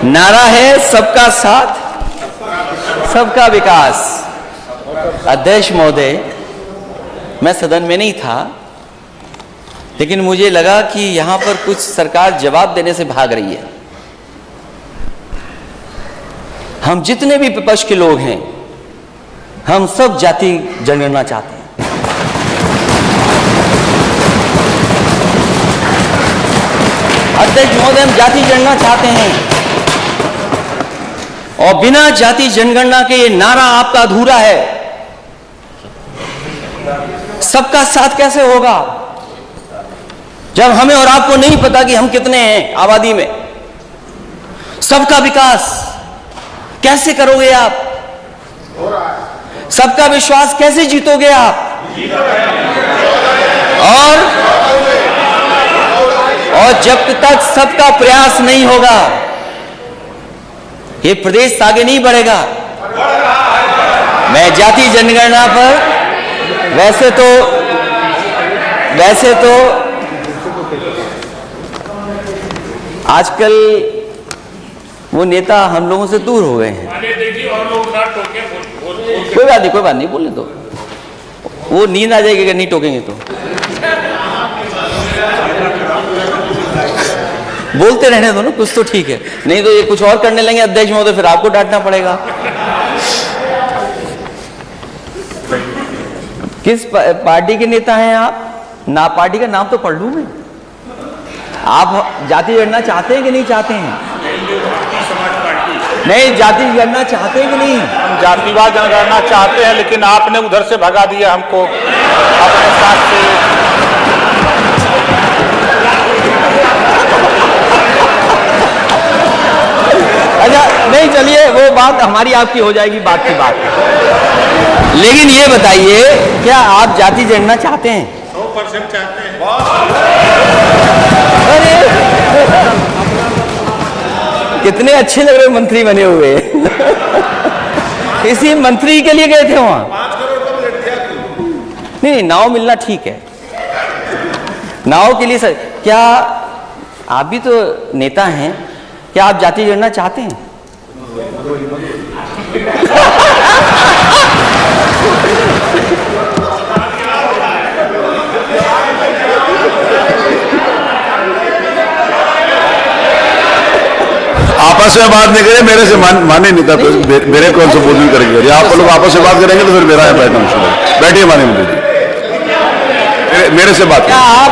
नारा है सबका साथ, सबका विकास। अध्यक्ष महोदय, मैं सदन में नहीं था, लेकिन मुझे लगा कि यहां पर कुछ सरकार जवाब देने से भाग रही है। हम जितने भी विपक्ष के लोग हैं, हम सब जाति जनगणना चाहते हैं। अध्यक्ष महोदय, हम जाति जनगणना चाहते हैं, और बिना जाति जनगणना के ये नारा आपका अधूरा है। सबका साथ कैसे होगा जब हमें और आपको नहीं पता कि हम कितने हैं आबादी में? सबका विकास कैसे करोगे आप? सबका विश्वास कैसे जीतोगे आप? और जब तक सबका प्रयास नहीं होगा, ये प्रदेश आगे नहीं बढ़ेगा। मैं जाति जनगणना पर वैसे तो आजकल वो नेता हम लोगों से दूर हो गए हैं। कोई बात नहीं, बोलने दो, वो नींद आ जाएगी अगर नहीं टोकेंगे तो। बोलते रहने दो ना, कुछ तो ठीक है, नहीं तो ये कुछ और करने लगे अध्यक्ष महोदय, फिर आपको डांटना पड़ेगा। किस पार्टी के नेता हैं आप? ना पार्टी का नाम तो पढ़ लूं मैं। आप जाति जनगणना चाहते हैं कि नहीं चाहते हैं? नहीं, जाति जनगणना चाहते हैं कि नहीं? हम जातिवाद जनगणना चाहते हैं, लेकिन आपने उधर से भगा दिया हमको अपने साथ से। अच्छा नहीं, चलिए वो बात हमारी आपकी हो जाएगी, बात की बात। लेकिन ये बताइए क्या आप जाति जनगणना चाहते हैं? 100% चाहते हैं। अरे कितने अच्छे लग रहे मंत्री बने हुए। किसी मंत्री के लिए गए थे वहां? 5 करोड़ का बजट दिया। नहीं, नाव मिलना ठीक है, नाव के लिए सर। क्या आप भी तो नेता हैं, क्या आप जाति जनगणना चाहते हैं? आपस में बात नहीं करें, मेरे से माने नहीं था, मेरे कौन से बोलने करेंगे। आप लोग आपस में बात करेंगे तो फिर मेरा बैठना मुश्किल है। बैठिए माने मुझे, मेरे से बात क्या आप,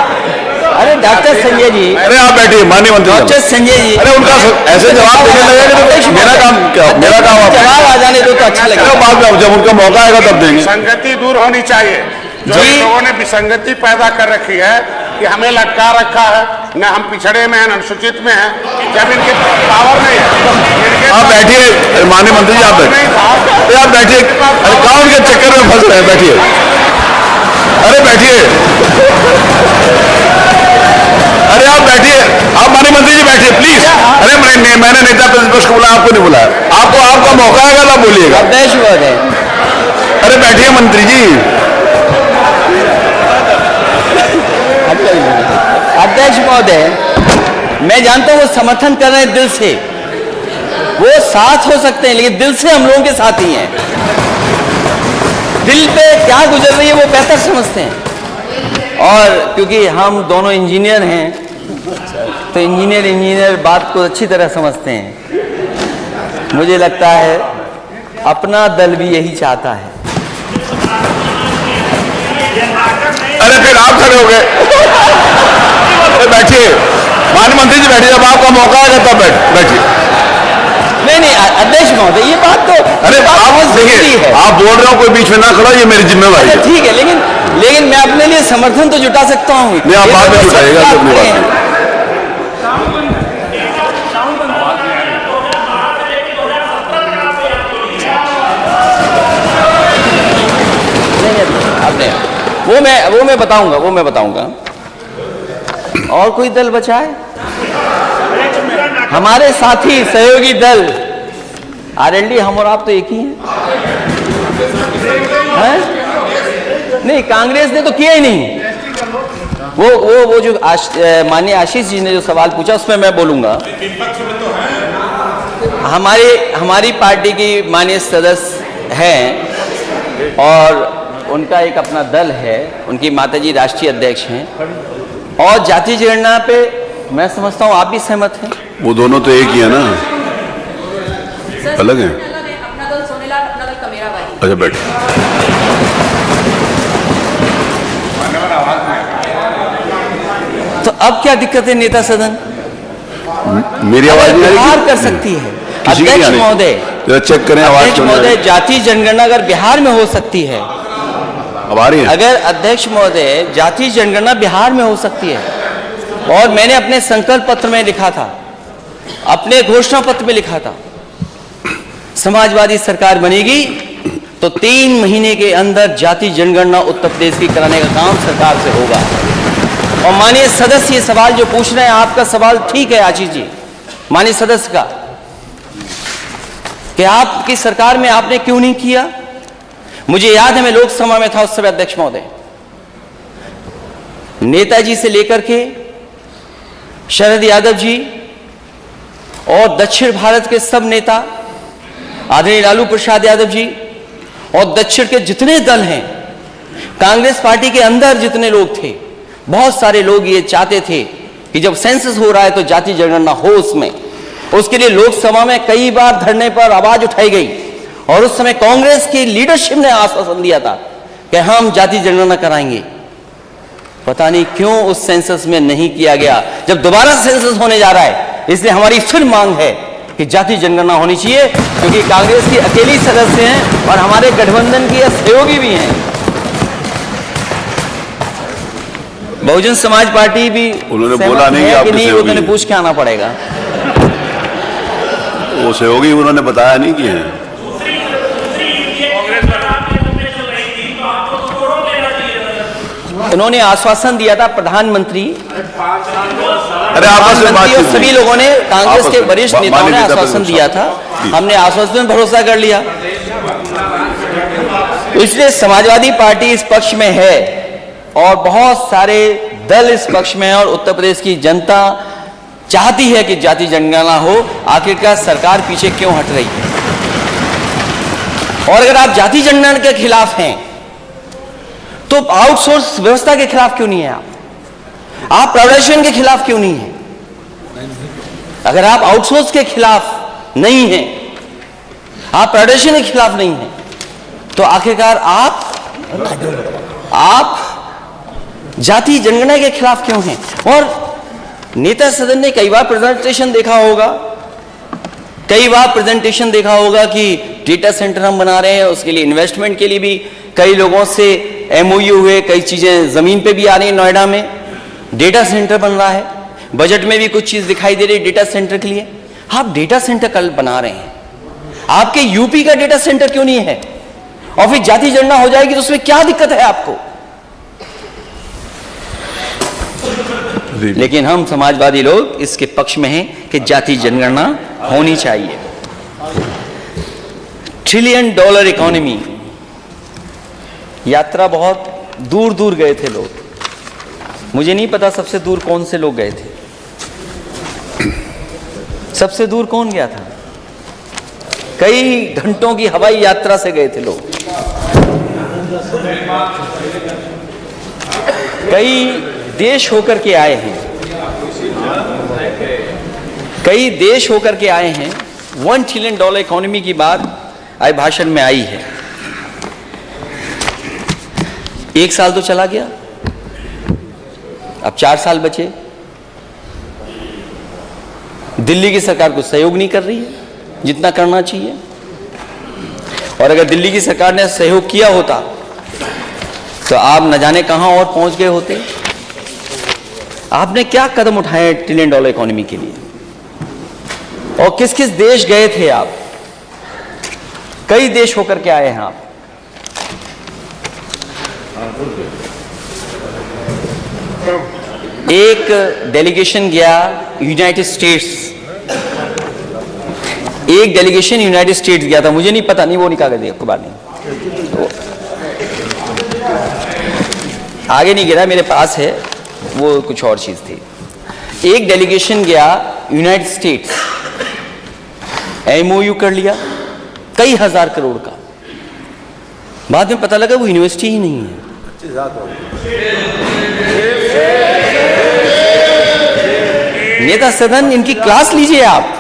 अरे डॉक्टर संजय जी, अरे आप बैठिए माननीय मंत्री डॉक्टर संजय जी, अरे उनका ऐसे जवाब देने लगेगा तो मेरा काम क्या, मेरा काम आप जवाब आ जाने दो तो अच्छा लगेगा। बाद में जब उनका मौका आएगा तब देंगे। संगति दूर होनी चाहिए। जो इन लोगों ने विसंगति पैदा कर रखी है कि हमें लटका रखा है, न हम पिछड़े में हैं, न अनुसूचित में हैं, जब इनके पावर नहीं है। आप बैठिए माननीय मंत्री जी, आप बैठिए, आप बैठिए। अरे कौन के चक्कर में फंस रहे हैं, बैठिए, अरे बैठिए, अरे आप बैठिए, आप माननीय मंत्री जी बैठिए प्लीज। अरे मैंने नेता प्रतिपक्ष को बुलाया, आपको नहीं बुलाया। आपको आपका मौका आएगा तब बोलिएगा। अध्यक्ष महोदय, अरे बैठिए मंत्री जी। अध्यक्ष महोदय, मैं जानता हूँ वो समर्थन कर रहे हैं दिल से, वो साथ हो सकते हैं, लेकिन दिल से हम लोगों के साथ ही हैं। दिल पे क्या गुजर रही है वो बेहतर समझते हैं। और क्योंकि हम दोनों इंजीनियर हैं तो इंजीनियर बात को अच्छी तरह समझते हैं। मुझे लगता है अपना दल भी यही चाहता है। अरे फिर आप खड़े हो गए। बैठिए माननीय मंत्री जी, बैठिए, जब आपका मौका आएगा तब बैठिए। नहीं, अध्यक्ष महोदय, ये बात तो अरे आप देखिए, आप बोल रहे हो, कोई बीच में ना खड़ा, ये मेरी जिम्मेवारी है। ठीक है, लेकिन मैं अपने लिए समर्थन तो जुटा सकता हूँ। नहीं, आप बाद में जुटाइएगा, अपनी बात वो मैं बताऊंगा। और कोई दल बचा है? हमारे साथी सहयोगी दल आरएलडी, हम और आप तो एक ही हैं? नहीं, कांग्रेस ने तो किया ही नहीं। वो जो माननीय आशीष जी ने जो सवाल पूछा उसमें मैं बोलूंगा। हमारी पार्टी की माननीय सदस्य हैं और उनका एक अपना दल है, उनकी माताजी राष्ट्रीय अध्यक्ष हैं, और जाति जनगणना पे मैं समझता हूँ आप भी सहमत हैं। वो दोनों तो एक ही है ना, अलग है। अपना दल सोनेलाल, अपना दल कमेराबाई। अच्छा बैठे। तो अब क्या दिक्कत है नेता सदन? मेरी आवाज नहीं आ रही? बिहार कर सकती है। किसी की नहीं अध्यक्ष आ रही? महोदय, जरा चेक करें आवाज। अध्यक्ष महोदय, जाति जनगणना अगर बिहार में हो सकती है, अब आ रही है? अगर अध्यक्ष महोदय जाति जनगणना बिहार में हो सकती है, और मैंने अपने संकल्प पत्र में लिखा था, अपने घोषणा पत्र में लिखा था, समाजवादी सरकार बनेगी तो 3 महीने के अंदर जाति जनगणना उत्तर प्रदेश की कराने का काम सरकार से होगा। और माननीय सदस्य ये सवाल जो पूछ रहे हैं, आपका सवाल ठीक है आशीष जी, माननीय सदस्य का, कि आपकी सरकार में आपने क्यों नहीं किया। मुझे याद है, मैं लोकसभा में था उस समय अध्यक्ष महोदय, नेताजी से लेकर के शरद यादव जी और दक्षिण भारत के सब नेता, आदरणीय लालू प्रसाद यादव जी, और दक्षिण के जितने दल हैं, कांग्रेस पार्टी के अंदर जितने लोग थे, बहुत सारे लोग ये चाहते थे कि जब सेंसस हो रहा है तो जाति जनगणना हो उसमें। उसके लिए लोकसभा में कई बार धरने पर आवाज उठाई गई, और उस समय कांग्रेस की लीडरशिप ने आश्वासन दिया था कि हम जाति जनगणना कराएंगे। पता नहीं क्यों उस सेंसस में नहीं किया गया। जब दोबारा सेंसस होने जा रहा है, इसलिए हमारी फिर मांग है कि जाति जनगणना होनी चाहिए, क्योंकि कांग्रेस की अकेली सदस्य हैं और हमारे गठबंधन की सहयोगी भी हैं। बहुजन समाज पार्टी भी उन्होंने बोला नहीं कि आप नहीं, उन्होंने पूछ के आना पड़ेगा। वो सहयोगी उन्होंने बताया नहीं कि है। उन्होंने आश्वासन दिया था प्रधानमंत्री अरे आपस में बात और सभी लोगों ने, कांग्रेस आपस के में। वरिष्ठ नेताओं ने माननीय नेता आश्वासन प्रतिपक्ष दिया था, जी। हमने आश्वासन में भरोसा कर लिया। इसलिए समाजवादी पार्टी इस पक्ष में है और बहुत सारे दल इस पक्ष में है और उत्तर प्रदेश की जनता चाहती है कि जाति जनगणना हो। आखिरकार सरकार पीछे क्यों हट रही है? और अगर आप जाति जनगणना के खिलाफ हैं तो आउटसोर्स व्यवस्था के खिलाफ क्यों नहीं है? आप प्राइवेटाइजेशन के खिलाफ क्यों नहीं है? अगर आप आउटसोर्स के खिलाफ नहीं हैं, आप प्राइवेटाइजेशन के खिलाफ नहीं हैं, तो आखिरकार आप जाति जनगणना के खिलाफ क्यों हैं? और नेता सदन ने कई बार प्रेजेंटेशन देखा होगा कि डेटा सेंटर हम बना रहे हैं, उसके लिए इन्वेस्टमेंट के लिए भी कई लोगों से एमओयू हुए, कई चीजें जमीन पे भी आ रही हैं। नोएडा में डेटा सेंटर बन रहा है, बजट में भी कुछ चीज दिखाई दे रही है डेटा सेंटर के लिए। आप डेटा सेंटर कल बना रहे हैं, आपके यूपी का डेटा सेंटर क्यों नहीं है? और फिर जाति जनगणना हो जाएगी तो उसमें क्या दिक्कत है आपको? लेकिन हम समाजवादी लोग इसके पक्ष में हैं कि जाति जनगणना होनी चाहिए। $1 ट्रिलियन इकोनॉमी, यात्रा बहुत दूर दूर गए थे लोग। मुझे नहीं पता सबसे दूर कौन से लोग गए थे। सबसे दूर कौन गया था? कई घंटों की हवाई यात्रा से गए थे लोग। कई देश होकर के आए हैं, कई देश होकर के आए हैं। $1 ट्रिलियन इकोनॉमी की बात आज भाषण में आई है। 1 साल तो चला गया, अब 4 साल बचे। दिल्ली की सरकार कुछ सहयोग नहीं कर रही है जितना करना चाहिए। और अगर दिल्ली की सरकार ने सहयोग किया होता तो आप न जाने कहां और पहुंच गए होते। आपने क्या कदम उठाए $1 ट्रिलियन इकोनॉमी के लिए? और किस किस देश गए थे आप? कई देश होकर के आए हैं आप। एक डेलीगेशन गया यूनाइटेड स्टेट्स, एक डेलीगेशन यूनाइटेड स्टेट्स गया था। मुझे नहीं पता, नहीं वो निकाल दिया, कोई बात नहीं, तो आगे नहीं गिरा, मेरे पास है, वो कुछ और चीज थी। एक डेलीगेशन गया यूनाइटेड स्टेट्स, एमओयू कर लिया कई हजार करोड़ का। बाद में पता लगा वो यूनिवर्सिटी ही नहीं है। नेता सदन, इनकी क्लास लीजिए आप।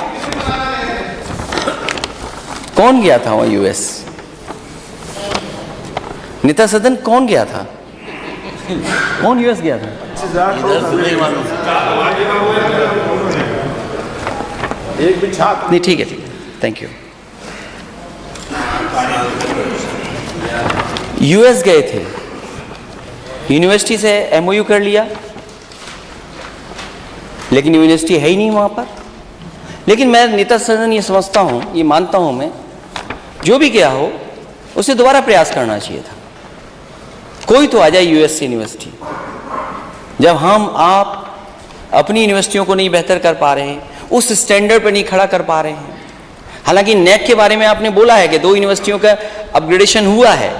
कौन गया था वहां यूएस? नेता सदन कौन गया था? कौन यूएस गया था? नहीं, ठीक है, थैंक यू। यूएस गए थे, यूनिवर्सिटी से एमओयू कर लिया, लेकिन यूनिवर्सिटी है ही नहीं वहां पर। लेकिन मैं नेता सदन ये समझता हूं, ये मानता हूं मैं, जो भी किया हो उसे दोबारा प्रयास करना चाहिए था। कोई तो आ जाए यूएस से यूनिवर्सिटी। जब हम आप अपनी यूनिवर्सिटियों को नहीं बेहतर कर पा रहे हैं, उस स्टैंडर्ड पर नहीं खड़ा कर पा रहे हैं। हालांकि नेक के बारे में आपने बोला है कि 2 यूनिवर्सिटियों का अपग्रेडेशन हुआ है,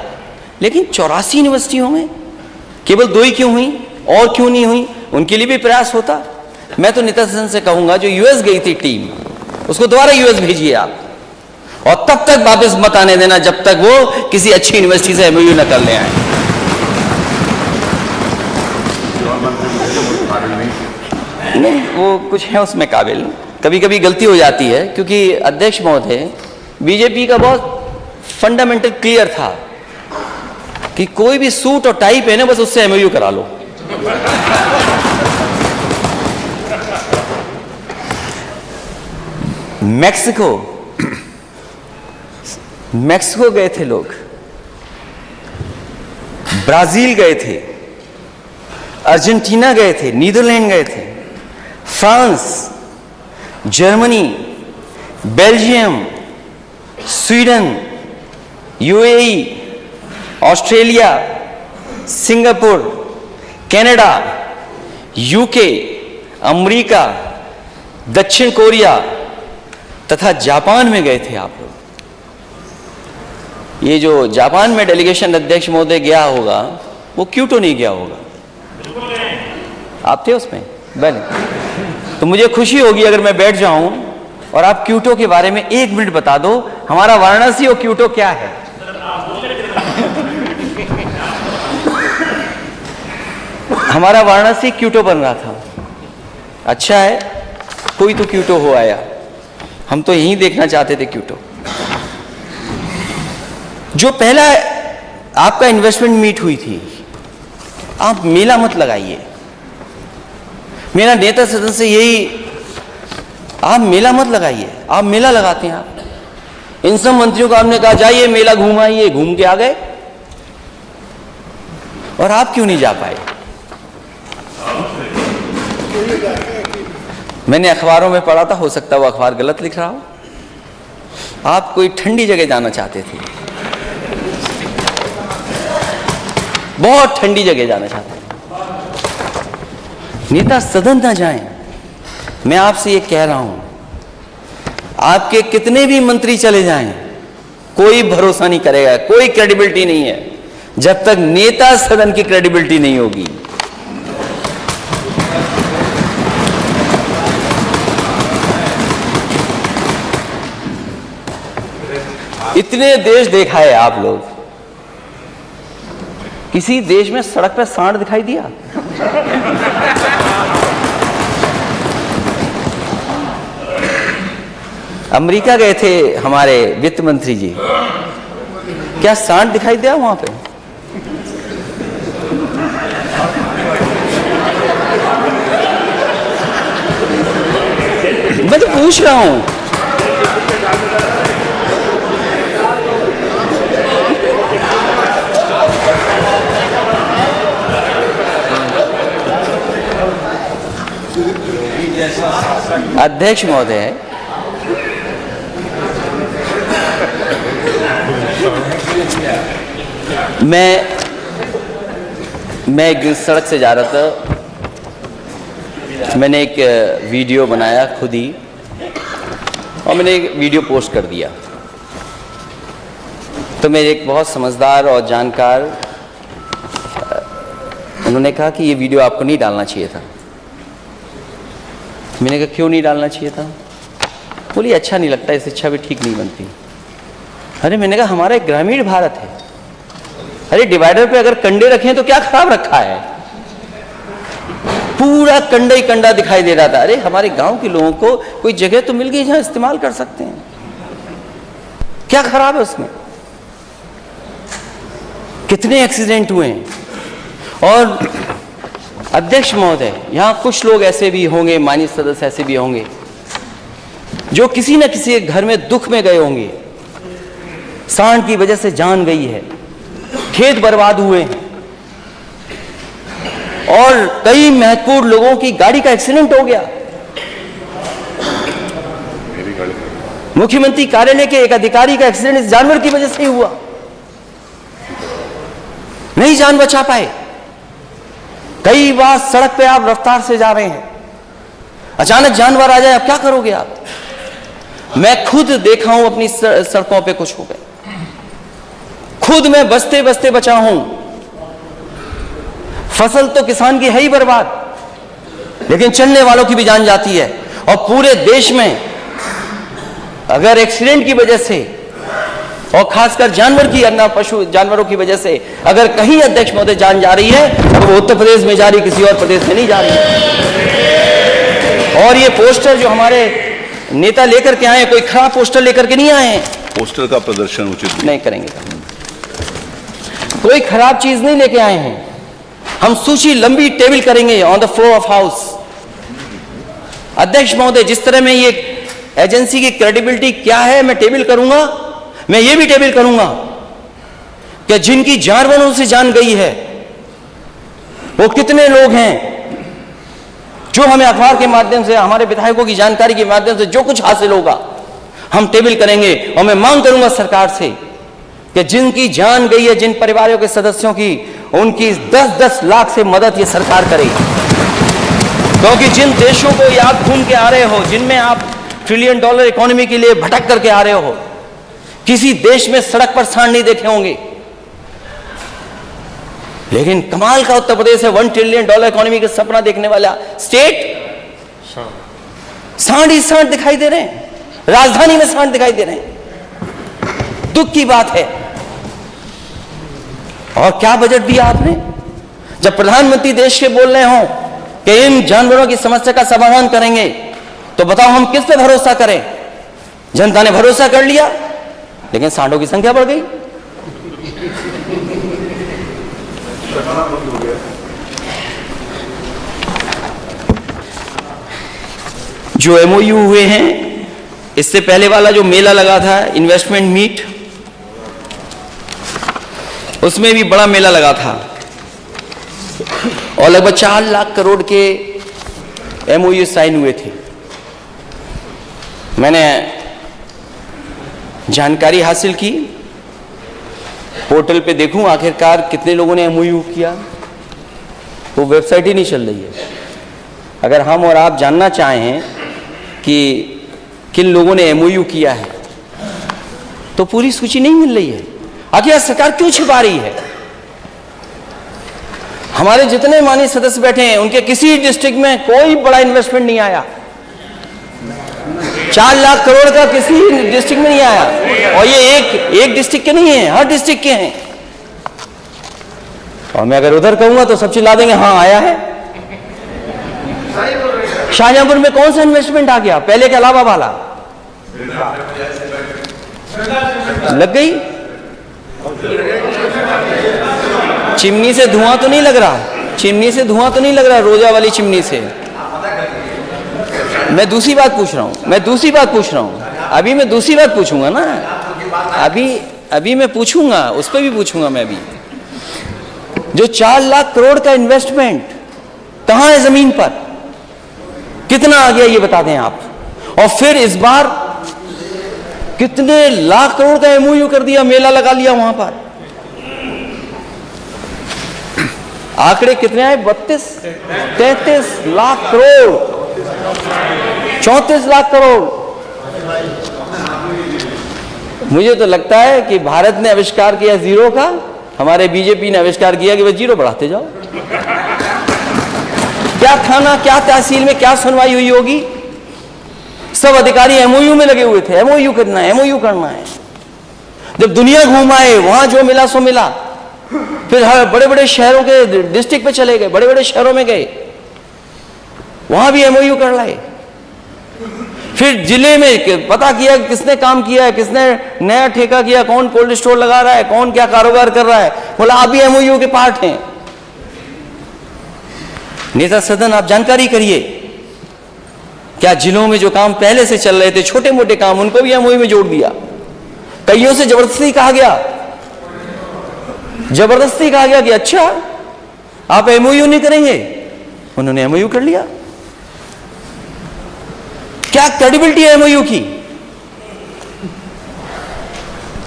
लेकिन 84 यूनिवर्सिटियों में केवल 2 ही क्यों हुई? और क्यों नहीं हुई? उनके लिए भी प्रयास होता। मैं तो नेता सदन से कहूंगा, जो यूएस गई थी टीम, उसको दोबारा यूएस भेजिए आप, और तब तक वापस मत आने देना जब तक वो किसी अच्छी यूनिवर्सिटी से एमओयू न कर ले आए। नहीं, वो कुछ है उसमें काबिल, कभी कभी गलती हो जाती है, क्योंकि अध्यक्ष महोदय, बीजेपी का बहुत फंडामेंटल क्लियर था कि कोई भी सूट और टाई पहने बस उससे एमओयू करा लो। मैक्सिको गए थे लोग, ब्राजील गए थे, अर्जेंटीना गए थे, नीदरलैंड गए थे, France, Germany, Belgium, Sweden, UAE, Australia, Singapore, Canada, UK, America, दक्षिण कोरिया तथा जापान में गए थे आप लोग। ये जो जापान में डेलीगेशन अध्यक्ष महोदय गया होगा, वो क्योटो नहीं गया होगा। आप थे उसमें? बने। तो मुझे खुशी होगी अगर मैं बैठ जाऊं और आप क्योटो के बारे में 1 मिनट बता दो, हमारा वाराणसी और क्योटो क्या है। हमारा वाराणसी क्योटो बन रहा था। अच्छा है, कोई तो क्योटो हो आया, हम तो यही देखना चाहते थे क्योटो। जो पहला आपका इन्वेस्टमेंट मीट हुई थी, आप मेला मत लगाइए। मेरा नेता सदन से यही, आप मेला मत लगाइए। आप मेला लगाते हैं। आप इन सब मंत्रियों को आपने कहा जाइए मेला घूम आइए, घूम के आ गए, और आप क्यों नहीं जा पाए? मैंने अखबारों में पढ़ा था, हो सकता है वो अखबार गलत लिख रहा हो, आप कोई ठंडी जगह जाना चाहते थे, बहुत ठंडी जगह जाना चाहते थे। नेता सदन ना जाएं। मैं आपसे ये कह रहा हूं, आपके कितने भी मंत्री चले जाएं, कोई भरोसा नहीं करेगा, कोई क्रेडिबिलिटी नहीं है जब तक नेता सदन की क्रेडिबिलिटी नहीं होगी। इतने देश देखा है आप लोग, किसी देश में सड़क पे सांड दिखाई दिया? अमेरिका गए थे हमारे वित्त मंत्री जी, क्या सांड दिखाई दिया वहां पे? मैं तो पूछ रहा हूं। अध्यक्ष महोदय, मैं एक दिन सड़क से जा रहा था, मैंने एक वीडियो बनाया खुद ही, और मैंने एक वीडियो पोस्ट कर दिया। तो मेरे एक बहुत समझदार और जानकार, उन्होंने कहा कि ये वीडियो आपको नहीं डालना चाहिए था। मैंने कहा क्यों नहीं डालना चाहिए था? बोली अच्छा नहीं लगता, इस इच्छा भी ठीक नहीं बनती। अरे मैंने कहा हमारा एक ग्रामीण भारत है, अरे डिवाइडर पे अगर कंडे रखे तो क्या खराब रखा है? पूरा कंडा ही कंडा दिखाई दे रहा था। अरे हमारे गांव के लोगों को कोई जगह तो मिल गई जहां इस्तेमाल कर सकते हैं, क्या खराब है उसमें? कितने एक्सीडेंट हुए हैं। और अध्यक्ष महोदय, यहां कुछ लोग ऐसे भी होंगे, माननीय सदस्य ऐसे भी होंगे, जो किसी न किसी घर में दुख में गए होंगे, सांड की वजह से जान गई है, खेत बर्बाद हुए हैं, और कई महत्वपूर्ण लोगों की गाड़ी का एक्सीडेंट हो गया। मुख्यमंत्री कार्यालय के एक अधिकारी का एक्सीडेंट इस जानवर की वजह से ही हुआ, नहीं जान बचा पाए। कई बार सड़क पे आप रफ्तार से जा रहे हैं, अचानक जानवर आ जाए, अब क्या करोगे आप? मैं खुद देखा हूं अपनी सड़कों पे कुछ हो गए, खुद मैं बचते बचते बचा हूं। फसल तो किसान की है ही बर्बाद, लेकिन चलने वालों की भी जान जाती है। और पूरे देश में अगर एक्सीडेंट की वजह से, और खासकर जानवर की, अन्य पशु जानवरों की वजह से अगर कहीं अध्यक्ष महोदय जान जा रही है, तो वो उत्तर प्रदेश में जा रही, किसी और प्रदेश में नहीं जा रही है। और ये पोस्टर जो हमारे नेता लेकर के आए, कोई खराब पोस्टर लेकर के नहीं आए हैं। पोस्टर का प्रदर्शन उचित नहीं करेंगे, कोई खराब चीज नहीं लेके आए हैं। हम सूची लंबी टेबल करेंगे on the floor of house. अध्यक्ष महोदय, जिस तरह में ये एजेंसी की क्रेडिबिलिटी क्या है मैं टेबल करूंगा, मैं ये भी टेबल करूंगा कि जिनकी जानवरों से जान गई है वो कितने लोग हैं, जो हमें अखबार के माध्यम से, हमारे विधायकों की जानकारी के माध्यम से जो कुछ हासिल होगा हम टेबल करेंगे। और मैं मांग करूंगा सरकार से कि जिनकी जान गई है, जिन परिवारों के सदस्यों की, उनकी 10-10 लाख से मदद ये सरकार करेगी। क्योंकि जिन देशों को ये आप घूम के आ रहे हो, जिनमें आप $1 ट्रिलियन इकोनॉमी के लिए भटक करके आ रहे हो, किसी देश में सड़क पर सांड नहीं देखे होंगे। लेकिन कमाल का उत्तर प्रदेश है, $1 ट्रिलियन इकोनॉमी का सपना देखने वाला स्टेट, सांड ही सांड दिखाई दे रहे हैं, राजधानी में सांड दिखाई दे रहे हैं। दुख की बात है। और क्या बजट दिया आपने? जब प्रधानमंत्री देश के बोल रहे हो कि इन जानवरों की समस्या का समाधान करेंगे, तो बताओ हम किस पे भरोसा करें? जनता ने भरोसा कर लिया, लेकिन सांडों की संख्या बढ़ गई। जो एमओयू हुए हैं, इससे पहले वाला जो मेला लगा था इन्वेस्टमेंट मीट, उसमें भी बड़ा मेला लगा था और लगभग 4 लाख करोड़ के एमओयू साइन हुए थे। मैंने जानकारी हासिल की, पोर्टल पे देखूं आखिरकार कितने लोगों ने एमओयू किया, वो वेबसाइट ही नहीं चल रही है। अगर हम और आप जानना चाहें कि किन लोगों ने एमओयू किया है, तो पूरी सूची नहीं मिल रही है। आखिर सरकार क्यों छिपा रही है? हमारे जितने माननीय सदस्य बैठे हैं, उनके किसी डिस्ट्रिक्ट में कोई बड़ा इन्वेस्टमेंट नहीं आया। 4 लाख करोड़ का किसी डिस्ट्रिक्ट में नहीं आया। और ये एक डिस्ट्रिक्ट के नहीं है, हर डिस्ट्रिक्ट के हैं। और मैं अगर उधर कहूंगा तो सब चिल्ला देंगे हाँ आया है। शाहजहांपुर में कौन सा इन्वेस्टमेंट आ गया पहले के अलावा वाला? लग गई। चिमनी से धुआं तो नहीं लग रहा, चिमनी से धुआं तो नहीं लग रहा, रोजा वाली चिमनी से। मैं दूसरी बात पूछ रहा हूं, अभी मैं दूसरी बात पूछूंगा ना, अभी मैं पूछूंगा, उस पर भी पूछूंगा मैं अभी। जो 4 लाख करोड़ का इन्वेस्टमेंट कहां है जमीन पर? कितना आ गया ये बता दें आप। और फिर इस बार कितने लाख करोड़ का एमओयू कर दिया, मेला लगा लिया वहां पर। आंकड़े कितने आए? 33 लाख करोड़, 34 लाख करोड़। मुझे तो लगता है कि भारत ने आविष्कार किया जीरो का, हमारे बीजेपी ने आविष्कार किया कि बस जीरो बढ़ाते जाओ। क्या थाना, क्या तहसील में क्या सुनवाई हुई होगी? सब अधिकारी एमओयू में लगे हुए थे, एमओयू करना है, एमओयू करना है। जब दुनिया घूमाए, वहां जो मिला सो मिला। फिर हर बड़े बड़े शहरों के डिस्ट्रिक्ट पे चले गए, बड़े बड़े शहरों में गए, वहां भी एमओयू कर लाए। फिर जिले में पता किया किसने काम किया है, किसने नया ठेका किया, कौन कोल्ड स्टोर लगा रहा है, कौन क्या कारोबार कर रहा है, बोला आप भी एमओयू के पार्ट हैं। नेता सदन आप जानकारी करिए, क्या जिलों में जो काम पहले से चल रहे थे, छोटे मोटे काम, उनको भी एमओयू में जोड़ दिया। कईयों से जबरदस्ती कहा गया कि अच्छा आप एमओयू नहीं करेंगे, उन्होंने एमओयू कर लिया। क्या क्रेडिबिलिटी है एमओयू की?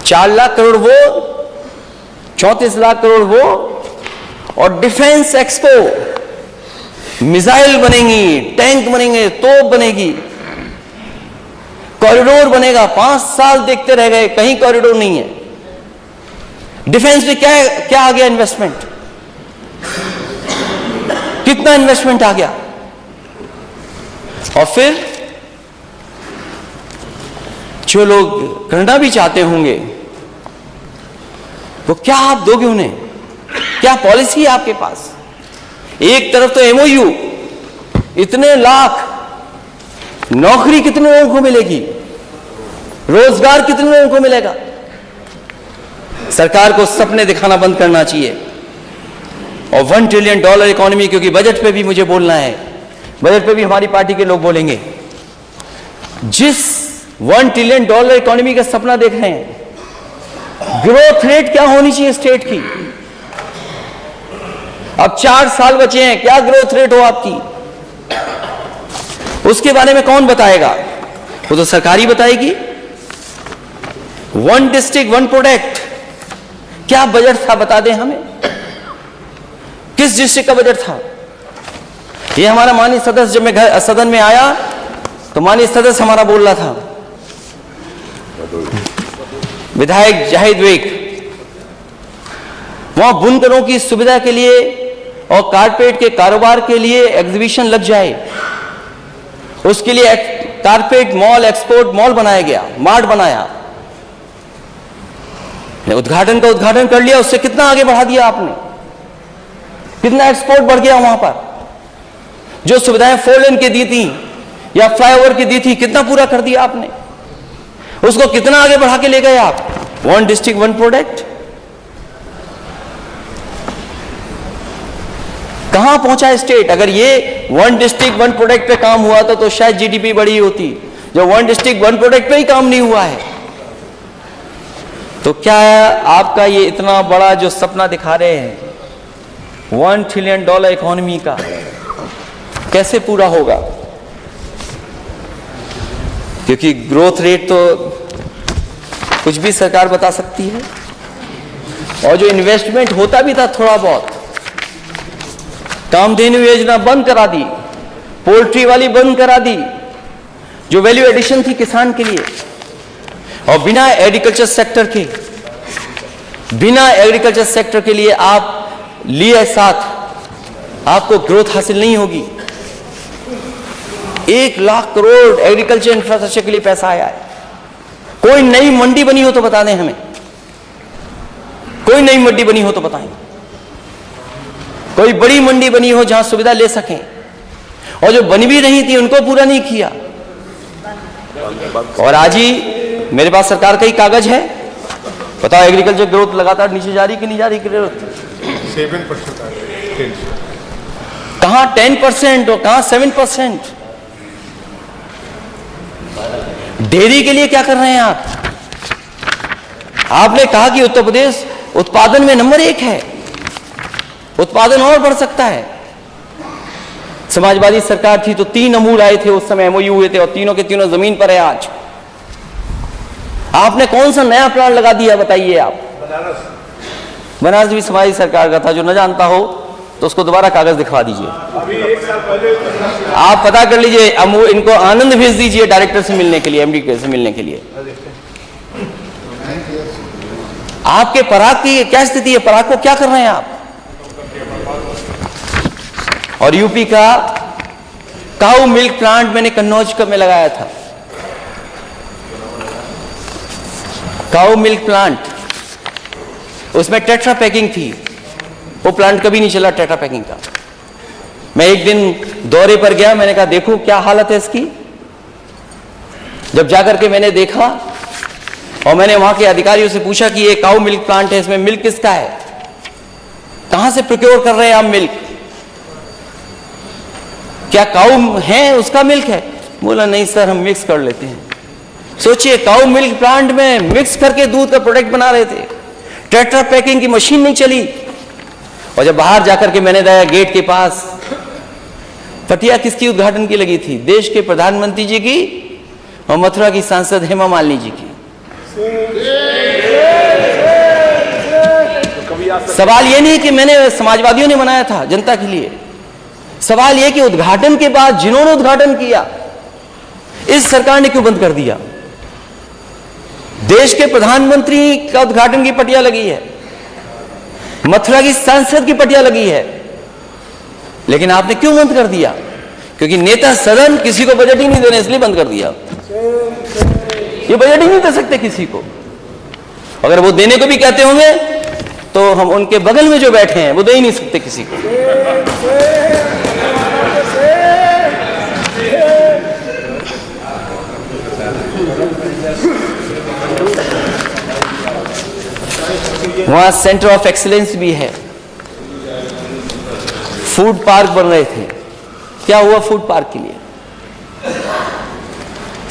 4 लाख करोड़ वो, 34 लाख करोड़ वो, और डिफेंस एक्सपो, मिसाइल बनेंगी, टैंक बनेंगे, तोप बनेगी, कॉरिडोर बनेगा। 5 साल देखते रह गए, कहीं कॉरिडोर नहीं है। डिफेंस में क्या आ गया इन्वेस्टमेंट? कितना इन्वेस्टमेंट आ गया? और फिर जो लोग करना भी चाहते होंगे, वो क्या आप दोगे उन्हें? क्या पॉलिसी है आपके पास? एक तरफ तो एमओयू, इतने लाख, नौकरी कितने लोगों को मिलेगी, रोजगार कितने लोगों को मिलेगा? सरकार को सपने दिखाना बंद करना चाहिए। और $1 ट्रिलियन इकोनॉमी, क्योंकि बजट पे भी मुझे बोलना है, बजट पे भी हमारी पार्टी के लोग बोलेंगे। जिस $1 ट्रिलियन इकोनॉमी का सपना देख रहे हैं, ग्रोथ रेट क्या होनी चाहिए स्टेट की? अब 4 साल बचे हैं, क्या ग्रोथ रेट हो आपकी? उसके बारे में कौन बताएगा? वो तो सरकार ही बताएगी। 1 डिस्ट्रिक्ट 1 प्रोडक्ट, क्या बजट था बता दें हमें? किस डिस्ट्रिक्ट का बजट था? ये हमारा माननीय सदस्य, जब मैं सदन में आया तो माननीय सदस्य हमारा बोल रहा था, विधायक जाहिद वेग, वहां बुनकरों की सुविधा के लिए और कारपेट के कारोबार के लिए एग्जीबिशन लग जाए, उसके लिए कारपेट मॉल, एक्सपोर्ट मॉल बनाया गया, मार्ट बनाया, उद्घाटन का उद्घाटन कर लिया। उससे कितना आगे बढ़ा दिया आपने, कितना एक्सपोर्ट बढ़ गया वहां पर। जो सुविधाएं 4 लेन की दी थी या फ्लाईओवर की दी थी, कितना पूरा कर दिया आपने, उसको कितना आगे बढ़ा के ले गए आप। 1 डिस्ट्रिक्ट 1 प्रोडक्ट कहां पहुंचा स्टेट? अगर ये 1 डिस्ट्रिक्ट 1 प्रोडक्ट पे काम हुआ था तो शायद जीडीपी बढ़ी होती। जो 1 डिस्ट्रिक्ट 1 प्रोडक्ट पे ही काम नहीं हुआ है, तो क्या आपका ये इतना बड़ा जो सपना दिखा रहे हैं $1 ट्रिलियन इकोनॉमी का, कैसे पूरा होगा? क्योंकि ग्रोथ रेट तो कुछ भी सरकार बता सकती है, और जो इन्वेस्टमेंट होता भी था थोड़ा बहुत, कामधेनु योजना बंद करा दी, पोल्ट्री वाली बंद करा दी, जो वैल्यू एडिशन थी किसान के लिए। और बिना एग्रीकल्चर सेक्टर के लिए आप लिए साथ, आपको ग्रोथ हासिल नहीं होगी। 1 लाख करोड़ एग्रीकल्चर इंफ्रास्ट्रक्चर के लिए पैसा आया है। कोई नई मंडी बनी हो तो बता दें हमें, कोई नई मंडी बनी हो तो बताएं, कोई बड़ी मंडी बनी हो जहां सुविधा ले सकें। और जो बनी भी नहीं थी उनको पूरा नहीं किया। और आज ही मेरे पास सरकार का ही कागज है, बताओ एग्रीकल्चर ग्रोथ लगातार नीचे जा रही कि नहीं जा रही? ग्रोथ 7% कहां 10% और कहां 7%? डेयरी के लिए क्या कर रहे हैं आप? आपने कहा कि उत्तर प्रदेश उत्पादन में नंबर 1 है, उत्पादन और बढ़ सकता है। समाजवादी सरकार थी तो 3 अमूल आए थे, उस समय एमओयू हुए थे, और तीनों के तीनों जमीन पर है आज। आपने कौन सा नया प्लान लगा दिया बताइए आप? बनारस भी समाजवादी सरकार का था। जो न जानता हो तो उसको दोबारा कागज दिखवा दीजिए। आप पता कर लीजिए, इनको आनंद भेज दीजिए डायरेक्टर से मिलने के लिए, एमडी से मिलने के लिए। आपके पराग की क्या स्थिति है? पराग को क्या कर रहे हैं आप? और यूपी का काऊ मिल्क प्लांट मैंने कन्नौज में लगाया था। काऊ मिल्क प्लांट, उसमें टेट्रा पैकिंग थी, वो प्लांट कभी नहीं चला टेट्रा पैकिंग का। मैं एक दिन दौरे पर गया, मैंने कहा देखो क्या हालत है इसकी। जब जाकर के मैंने देखा और मैंने वहां के अधिकारियों से पूछा कि ये काऊ मिल्क प्लांट है, इसमें मिल्क किसका है, कहां से प्रोक्योर कर रहे हैं आप मिल्क, क्या काऊ है उसका मिल्क है? बोला नहीं सर, हम मिक्स कर लेते हैं। सोचिए, काऊ मिल्क प्लांट में मिक्स करके दूध का प्रोडक्ट बना रहे थे, टेट्रा पैकिंग की मशीन नहीं चली। और जब बाहर जाकर के मैंने देखा गेट के पास पटिया किसकी उद्घाटन की लगी थी? देश के प्रधानमंत्री जी की और मथुरा की सांसद हेमा मालिनी जी की। सवाल ये नहीं कि मैंने समाजवादियों ने बनाया था जनता के लिए, सवाल यह कि उद्घाटन के बाद जिन्होंने उद्घाटन किया, इस सरकार ने क्यों बंद कर दिया? देश के प्रधानमंत्री का उद्घाटन की पटिया लगी है, मथुरा की सांसद की पटिया लगी है, लेकिन आपने क्यों बंद कर दिया? क्योंकि नेता सदन किसी को बजट ही नहीं देने, इसलिए बंद कर दिया। ये बजट ही नहीं दे सकते किसी को। अगर वो देने को भी कहते होंगे तो हम उनके बगल में जो बैठे हैं वो दे ही नहीं सकते किसी को। वहां सेंटर ऑफ एक्सीलेंस भी है, फूड पार्क बन रहे थे। क्या हुआ फूड पार्क के लिए?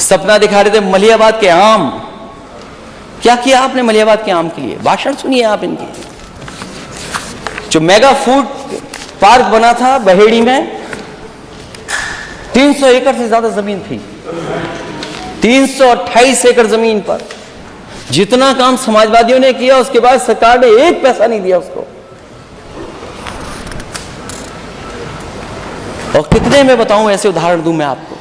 सपना दिखा रहे थे मलियाबाद के आम, क्या किया आपने मलियाबाद के आम के लिए? भाषण सुनिए आप इनके। जो मेगा फूड पार्क बना था बहेड़ी में, 300 एकड़ से ज्यादा जमीन थी, 328 एकड़ जमीन पर जितना काम समाजवादियों ने किया, उसके बाद सरकार ने 1 पैसा नहीं दिया उसको। और कितने में बताऊं, ऐसे उदाहरण दूं मैं आपको।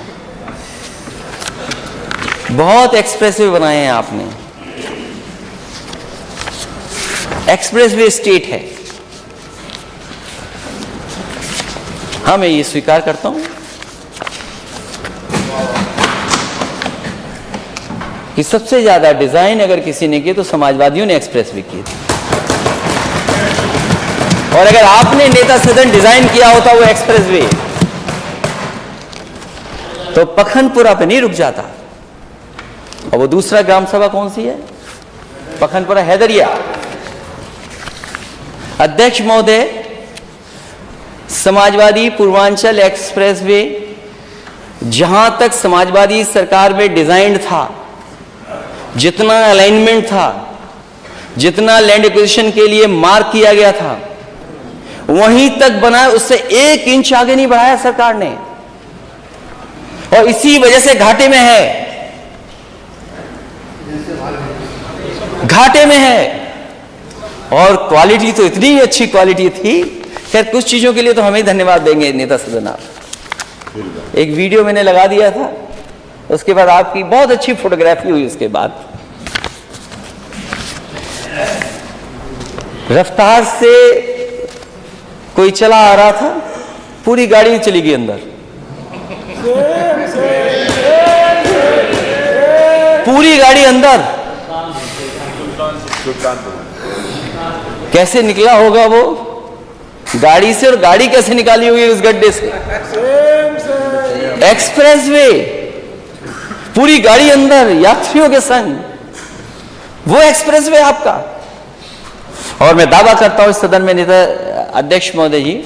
बहुत एक्सप्रेसवे बनाए हैं आपने, एक्सप्रेसवे स्टेट है। हाँ, मैं ये स्वीकार करता हूं कि सबसे ज्यादा डिजाइन अगर किसी ने किए तो समाजवादियों ने एक्सप्रेसवे किए थे। और अगर आपने नेता सदन डिजाइन किया होता वो एक्सप्रेसवे, तो पखनपुरा पे नहीं रुक जाता। और वो दूसरा ग्राम सभा कौन सी है? पखनपुरा हैदरिया। अध्यक्ष महोदय, समाजवादी पूर्वांचल एक्सप्रेसवे जहां तक समाजवादी सरकार में डिजाइन था, जितना अलाइनमेंट था, जितना लैंड एक्विजिशन के लिए मार्क किया गया था, वहीं तक बना, उससे 1 इंच आगे नहीं बढ़ाया सरकार ने। और इसी वजह से घाटे में है, घाटे में है। और क्वालिटी तो इतनी अच्छी क्वालिटी थी, खैर कुछ चीजों के लिए तो हमें ही धन्यवाद देंगे नेता सदन आप। एक वीडियो मैंने लगा दिया था, उसके बाद आपकी बहुत अच्छी फोटोग्राफी हुई। उसके बाद रफ्तार से कोई चला आ रहा था, पूरी गाड़ी चली गई अंदर, पूरी गाड़ी अंदर। कैसे निकला होगा वो गाड़ी से, और गाड़ी कैसे निकाली होगी उस गड्ढे से? एक्सप्रेसवे, पूरी गाड़ी अंदर यात्रियों के संग, वो एक्सप्रेसवे आपका। और मैं दावा करता हूं इस सदन में नेता अध्यक्ष महोदय जी,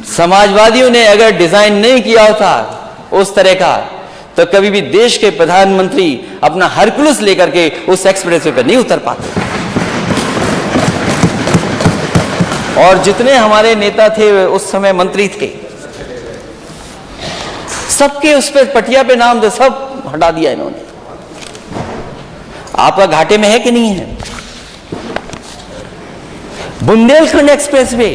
समाजवादियों ने अगर डिजाइन नहीं किया होता उस तरह का, तो कभी भी देश के प्रधानमंत्री अपना हरकुलस लेकर के उस एक्सप्रेसवे पर नहीं उतर पाते। और जितने हमारे नेता थे उस समय मंत्री थे, सबके उस पर पटिया पे नाम थे, सब हटा दिया इन्होंने। आपका घाटे में है कि नहीं है? बुंदेलखंड एक्सप्रेसवे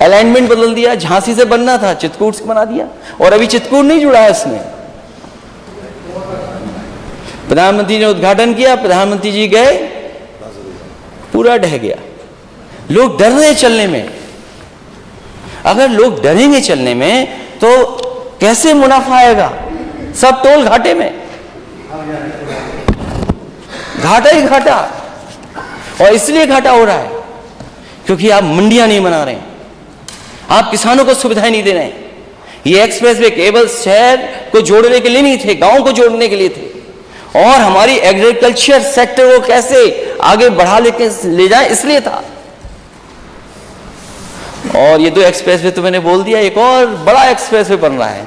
अलाइनमेंट बदल दिया, झांसी से बनना था चित्रकूट से बना दिया, और अभी चित्रकूट नहीं जुड़ा है इसमें। प्रधानमंत्री ने उद्घाटन किया, प्रधानमंत्री जी गए, पूरा ढह गया। लोग डर रहे चलने में। अगर लोग डरेंगे चलने में तो कैसे मुनाफा आएगा? सब टोल घाटे में, घाटा ही घाटा। और इसलिए घाटा हो रहा है क्योंकि आप मंडियां नहीं बना रहे, आप किसानों को सुविधाएं नहीं दे रहे। ये एक्सप्रेसवे केवल शहर को जोड़ने के लिए नहीं थे, गांव को जोड़ने के लिए थे। और हमारी एग्रीकल्चर सेक्टर को कैसे आगे बढ़ा ले जाए, इसलिए था। और ये 2 एक्सप्रेसवे तो मैंने बोल दिया, एक और बड़ा एक्सप्रेसवे बन रहा है,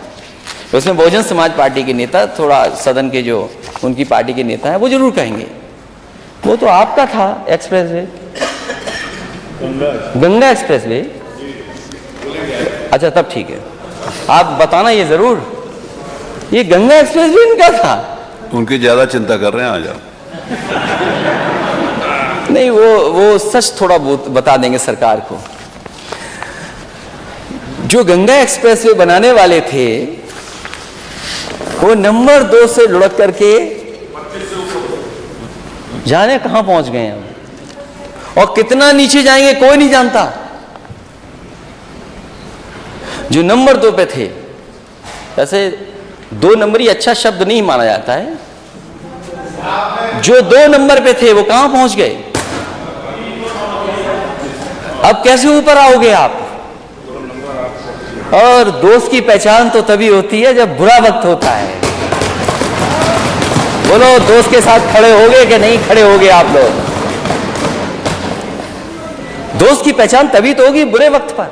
उसमें बहुजन समाज पार्टी के नेता, थोड़ा सदन के जो उनकी पार्टी के नेता हैं वो जरूर कहेंगे, वो तो आपका था एक्सप्रेसवे, गंगा एक्सप्रेसवे। अच्छा, तब ठीक है, आप बताना ये जरूर, ये गंगा एक्सप्रेसवे इनका था। उनकी ज्यादा चिंता कर रहे हैं आज आप। नहीं, वो सच थोड़ा बहुत बता देंगे सरकार को। जो गंगा एक्सप्रेसवे बनाने वाले थे वो नंबर 2 से लुढ़क करके जाने कहां पहुंच गए हैं, और कितना नीचे जाएंगे कोई नहीं जानता। जो नंबर 2 पे थे, वैसे 2 नंबरी अच्छा शब्द नहीं माना जाता है, जो 2 नंबर पे थे वो कहां पहुंच गए? अब कैसे ऊपर आओगे आप? और दोस्त की पहचान तो तभी होती है जब बुरा वक्त होता है। बोलो, दोस्त के साथ खड़े होगे कि नहीं खड़े होगे आप लोग? दोस्त की पहचान तभी तो होगी बुरे वक्त पर।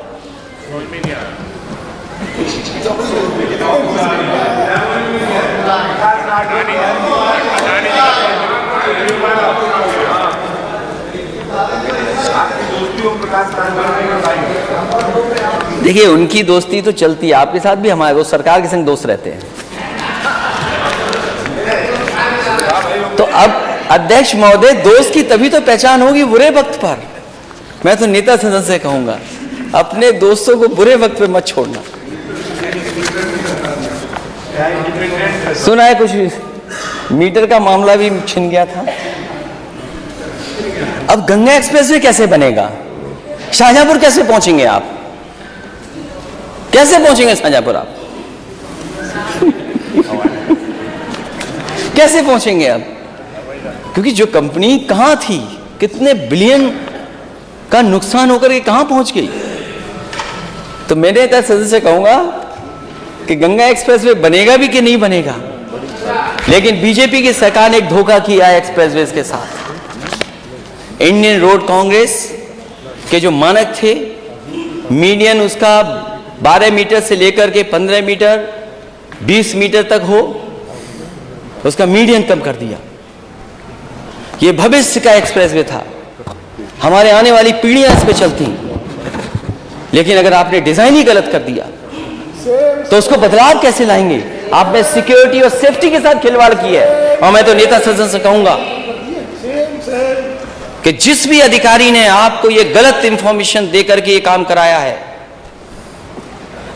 देखिए, उनकी दोस्ती तो चलती है, आपके साथ भी हमारे, वो सरकार के संग दोस्त रहते हैं। तो अब अध्यक्ष महोदय, दोस्त की तभी तो पहचान होगी बुरे वक्त पर। मैं तो नेता सदन से कहूंगा अपने दोस्तों को बुरे वक्त पे मत छोड़ना। सुना है कुछ मीटर का मामला भी छिन गया था। अब गंगा एक्सप्रेसवे कैसे बनेगा? शाहजहांपुर कैसे पहुंचेंगे आप? कैसे पहुंचेंगे शाहजहांपुर आप? कैसे पहुंचेंगे आप? क्योंकि जो कंपनी कहां थी, कितने बिलियन का नुकसान होकर के कहां पहुंच गई। तो मैंने सदस्य से कहूंगा कि गंगा एक्सप्रेसवे बनेगा भी कि नहीं बनेगा, लेकिन बीजेपी की सरकार ने एक धोखा किया है एक्सप्रेसवे के साथ। इंडियन रोड कांग्रेस के जो मानक थे, मीडियन उसका 12 मीटर से लेकर के 15 मीटर 20 मीटर तक हो, उसका मीडियन कम कर दिया। ये भविष्य का एक्सप्रेसवे था, हमारे आने वाली पीढ़ियां इस पे चलती। लेकिन अगर आपने डिजाइन ही गलत कर दिया तो उसको बदलाव कैसे लाएंगे? आपने सिक्योरिटी और सेफ्टी के साथ खिलवाड़ की है। और मैं तो नेता सदन से कहूंगा कि जिस भी अधिकारी ने आपको ये गलत इंफॉर्मेशन देकर के ये काम कराया है,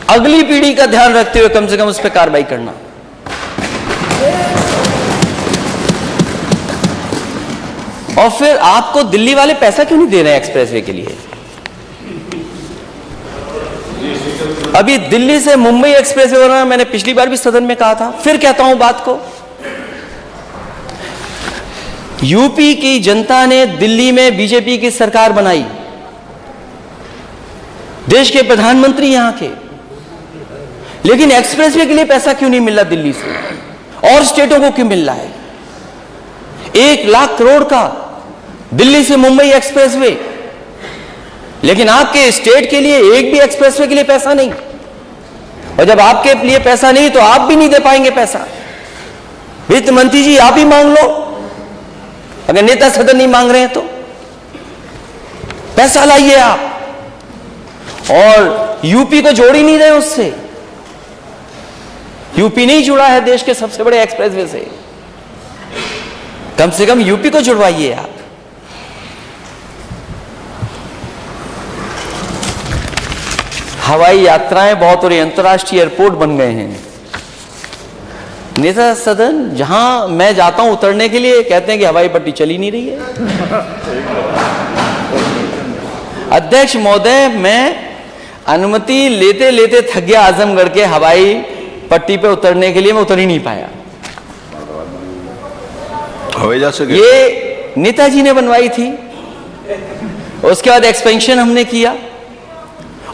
अगली पीढ़ी का ध्यान रखते हुए कम से कम उस पर कार्रवाई करना। और फिर आपको दिल्ली वाले पैसा क्यों नहीं दे रहे हैं एक्सप्रेसवे के लिए? अभी दिल्ली से मुंबई एक्सप्रेसवे बनाना, मैंने पिछली बार भी सदन में कहा था, फिर कहता हूं बात को। यूपी की जनता ने दिल्ली में बीजेपी की सरकार बनाई, देश के प्रधानमंत्री यहां के, लेकिन एक्सप्रेसवे के लिए पैसा क्यों नहीं मिल रहा दिल्ली से और स्टेटों को क्यों मिल रहा है? 1 लाख करोड़ का दिल्ली से मुंबई एक्सप्रेसवे, लेकिन आपके स्टेट के लिए एक भी एक्सप्रेसवे के लिए पैसा नहीं। और जब आपके लिए पैसा नहीं तो आप भी नहीं दे पाएंगे पैसा। वित्त मंत्री जी आप ही मांग लो, अगर नेता सदन नहीं मांग रहे हैं तो पैसा लाइए आप। और यूपी को जोड़ ही नहीं रहे उससे। यूपी नहीं जुड़ा है देश के सबसे बड़े एक्सप्रेसवे से, कम से कम यूपी को जुड़वाइए आप। हवाई यात्राएं बहुत और अंतर्राष्ट्रीय एयरपोर्ट बन गए हैं। नेता सदन जहां मैं जाता हूं उतरने के लिए, कहते हैं कि हवाई पट्टी चली नहीं रही है। अध्यक्ष महोदय, मैं अनुमति लेते लेते थक गया आजमगढ़ के हवाई पट्टी पे उतरने के लिए, मैं उतर ही नहीं पाया। हवाई जहाज से ये नेताजी ने बनवाई थी, उसके बाद एक्सपेंशन हमने किया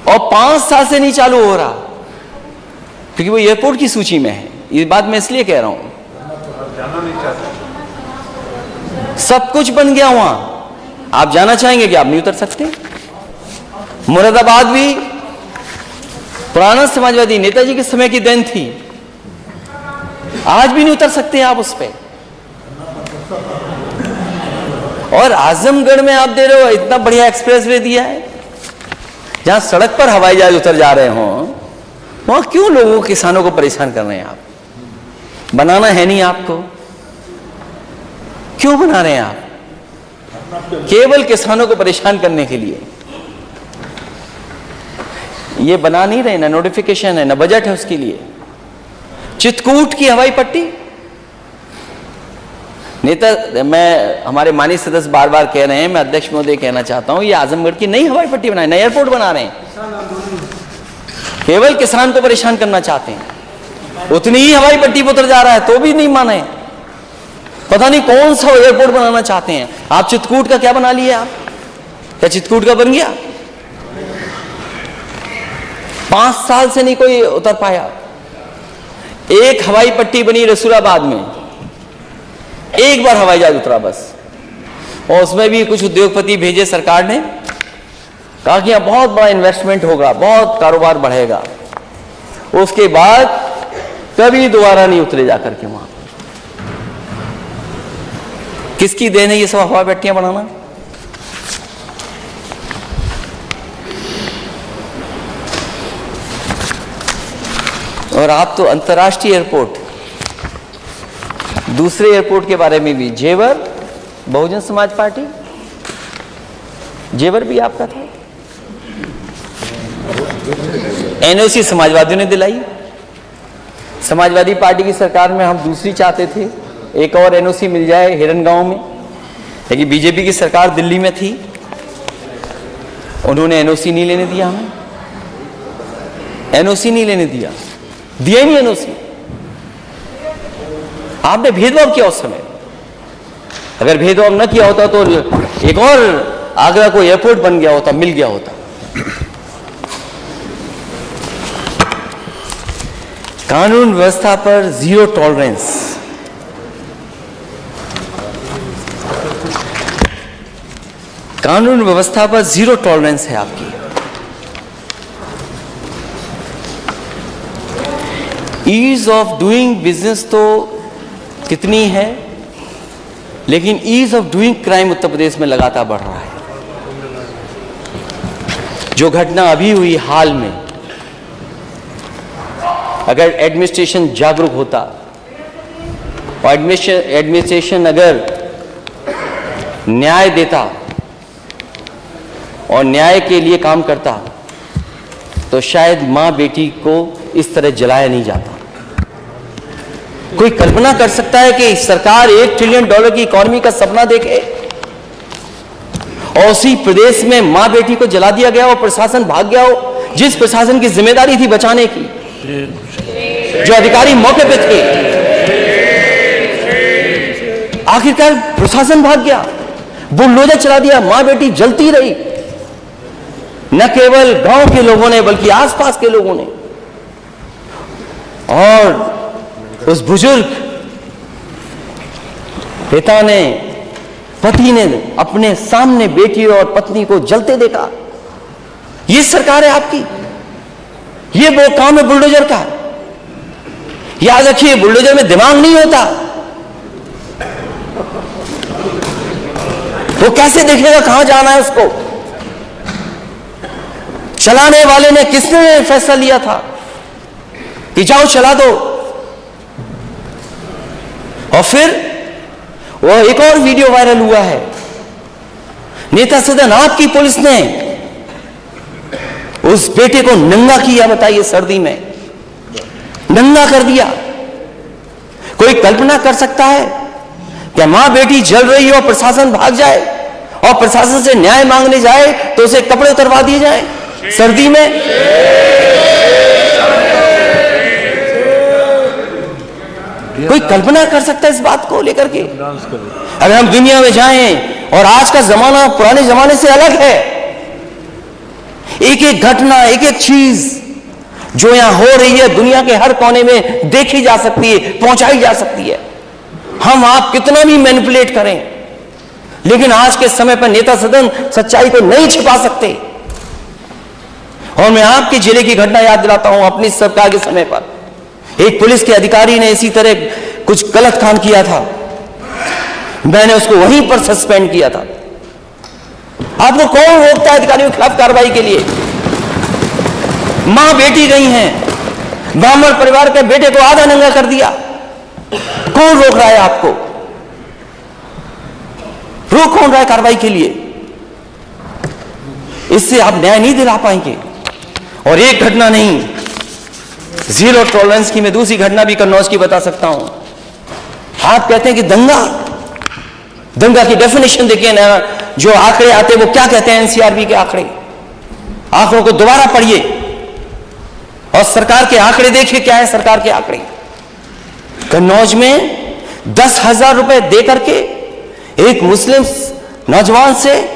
और 5 साल से नहीं चालू हो रहा, क्योंकि वो एयरपोर्ट की सूची में है। ये बात मैं इसलिए कह रहा हूं, सब कुछ बन गया वहां, आप जाना चाहेंगे कि आप नहीं उतर सकते। मुरादाबाद भी पुराना समाजवादी नेताजी के समय की देन थी, आज भी नहीं उतर सकते आप उस पे। और आजमगढ़ में आप दे रहे हो, इतना बढ़िया एक्सप्रेसवे दिया है, जहां सड़क पर हवाई जहाज उतर जा रहे हो, वहां क्यों लोगों किसानों को परेशान कर रहे हैं आप? बनाना है नहीं आपको, क्यों बना रहे हैं आप? केवल किसानों को परेशान करने के लिए ये बना नहीं रहे, ना नोटिफिकेशन है ना बजट है उसके लिए। चित्रकूट की हवाई पट्टी, नेता मैं हमारे माननीय सदस्य बार बार कह रहे हैं, मैं अध्यक्ष महोदय कहना चाहता हूं, ये आजमगढ़ की नई हवाई पट्टी बनाए, नया एयरपोर्ट बना रहे हैं, केवल किसान को परेशान करना चाहते हैं। उतनी ही हवाई पट्टी पर उतर जा रहा है तो भी नहीं माने, पता नहीं कौन सा एयरपोर्ट बनाना चाहते हैं आप। चित्रकूट का क्या बना लिया आप? क्या चित्रकूट का बन गया? 5 साल से नहीं कोई उतर पाया। एक हवाई पट्टी बनी रसूलाबाद में, एक बार हवाई जहाज उतरा बस, और उसमें भी कुछ उद्योगपति भेजे सरकार ने, कहा कि यहां बहुत बड़ा इन्वेस्टमेंट होगा, बहुत कारोबार बढ़ेगा। उसके बाद कभी दोबारा नहीं उतरे जाकर के वहां। किसकी देन है ये सब हवाई पट्टियां बनाना? और आप तो अंतर्राष्ट्रीय एयरपोर्ट, दूसरे एयरपोर्ट के बारे में भी, जेवर बहुजन समाज पार्टी, जेवर भी आपका था, एनओसी समाजवादियों ने दिलाई। समाजवादी पार्टी की सरकार में हम दूसरी चाहते थे, एक और एनओसी मिल जाए हिरनगांव में, लेकिन बीजेपी की सरकार दिल्ली में थी, उन्होंने एनओसी नहीं लेने दिया, हमें एनओसी नहीं लेने दिया ही नहीं एनओसी। आपने भेदभाव किया उस समय। अगर भेदभाव न किया होता तो एक और आगरा को एयरपोर्ट बन गया होता, मिल गया होता। कानून व्यवस्था पर जीरो टॉलरेंस। कानून व्यवस्था पर जीरो टॉलरेंस है आपकी। ईज ऑफ डूइंग बिजनेस तो कितनी है, लेकिन ease of doing crime Uttar Pradesh में लगातार बढ़ रहा है। जो घटना अभी हुई हाल में, अगर एडमिनिस्ट्रेशन जागरूक होता और एडमिनिस्ट्रेशन अगर न्याय देता और न्याय के लिए काम करता तो शायद मां बेटी को इस तरह जलाया नहीं जाता। कोई कल्पना कर सकता है कि सरकार $1 ट्रिलियन की इकोनॉमी का सपना देखे और उसी प्रदेश में मां बेटी को जला दिया गया और प्रशासन भाग गया हो, जिस प्रशासन की जिम्मेदारी थी बचाने की, जो अधिकारी मौके पे थे, आखिरकार प्रशासन भाग गया, बुलडोजर चला दिया, मां बेटी जलती रही। न केवल गांव के लोगों ने बल्कि आसपास के लोगों ने। और उस बुजुर्ग पिता ने, पति ने अपने सामने बेटी और पत्नी को जलते देखा। ये सरकार है आपकी, ये वो काम है बुलडोजर का। याद रखिए, बुलडोजर में दिमाग नहीं होता। वो कैसे देखेगा कहां जाना है उसको? चलाने वाले ने, किसने फैसला लिया था कि जाओ चला दो? और फिर वो एक और वीडियो वायरल हुआ है, नेता सदन आपकी पुलिस ने उस बेटे को नंगा किया, बताइए, सर्दी में नंगा कर दिया। कोई कल्पना कर सकता है कि मां बेटी जल रही हो, प्रशासन भाग जाए और प्रशासन से न्याय मांगने जाए तो उसे कपड़े उतरवा दिए जाए सर्दी में? कोई कल्पना कर सकता है इस बात को लेकर के? अगर हम दुनिया में जाएं, और आज का जमाना पुराने जमाने से अलग है, एक एक घटना, एक एक चीज जो यहां हो रही है दुनिया के हर कोने में देखी जा सकती है, पहुंचाई जा सकती है। हम आप कितना भी मैनिपुलेट करें, लेकिन आज के समय पर नेता सदन सच्चाई को नहीं छिपा सकते। और मैं आपके जिले की घटना याद दिलाता हूं। अपनी सरकार के समय पर एक पुलिस के अधिकारी ने इसी तरह कुछ गलत काम किया था, मैंने उसको वहीं पर सस्पेंड किया था। आपको कौन रोकता है अधिकारियों के खिलाफ कार्रवाई के लिए? मां बेटी गई हैं, ब्राह्मण परिवार के बेटे को आधा नंगा कर दिया, कौन रोक रहा है आपको? रोक कौन रहा है कार्रवाई के लिए? इससे आप न्याय नहीं दिला पाएंगे। और एक घटना नहीं, जीरो टॉलरेंस की मैं दूसरी घटना भी कन्नौज की बता सकता हूं। आप कहते हैं कि दंगा की डेफिनेशन देखिए ना, जो आंकड़े आते हैं वो क्या कहते हैं, एनसीआरबी के आंकड़े। आंकड़ों को दोबारा पढ़िए और सरकार के आंकड़े देखिए क्या है सरकार के आंकड़े। कन्नौज में 10,000 रुपए दे करके एक मुस्लिम नौजवान से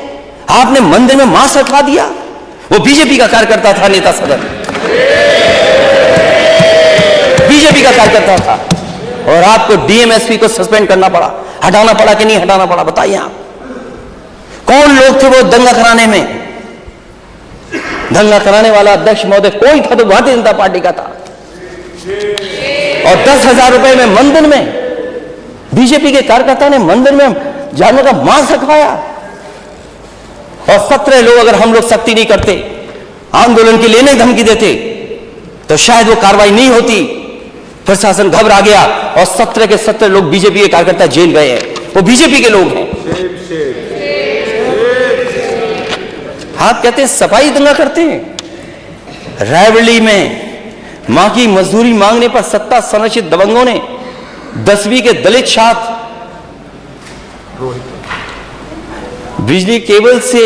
आपने मंदिर में मांस रखवा दिया। वो बीजेपी का कार्यकर्ता था, नेता सदन बीजेपी का कार्यकर्ता था, और आपको डीएमएसपी को सस्पेंड करना पड़ा, हटाना पड़ा कि नहीं हटाना पड़ा? बताइए आप, कौन लोग थे वो दंगा कराने में? दंगा कराने वाला अध्यक्ष महोदय कोई था तो भारतीय जनता पार्टी का था। और 10,000 रुपए में मंदिर में बीजेपी के कार्यकर्ता ने मंदिर में जानवर का मांस रखवाया। और 17 लोग, अगर हम लोग सख्ती नहीं करते, आंदोलन के लिए नहीं धमकी देते, तो शायद वो कार्रवाई नहीं होती। प्रशासन घबरा गया और 17 के 17 लोग बीजेपी के कार्यकर्ता जेल गए हैं, वो बीजेपी के लोग हैं। आप कहते हैं सफाई दंगा करते हैं, रायबरेली में मां की मजदूरी मांगने पर सत्ता संरक्षित दबंगों ने 10वीं के दलित छात्र बिजली केबल से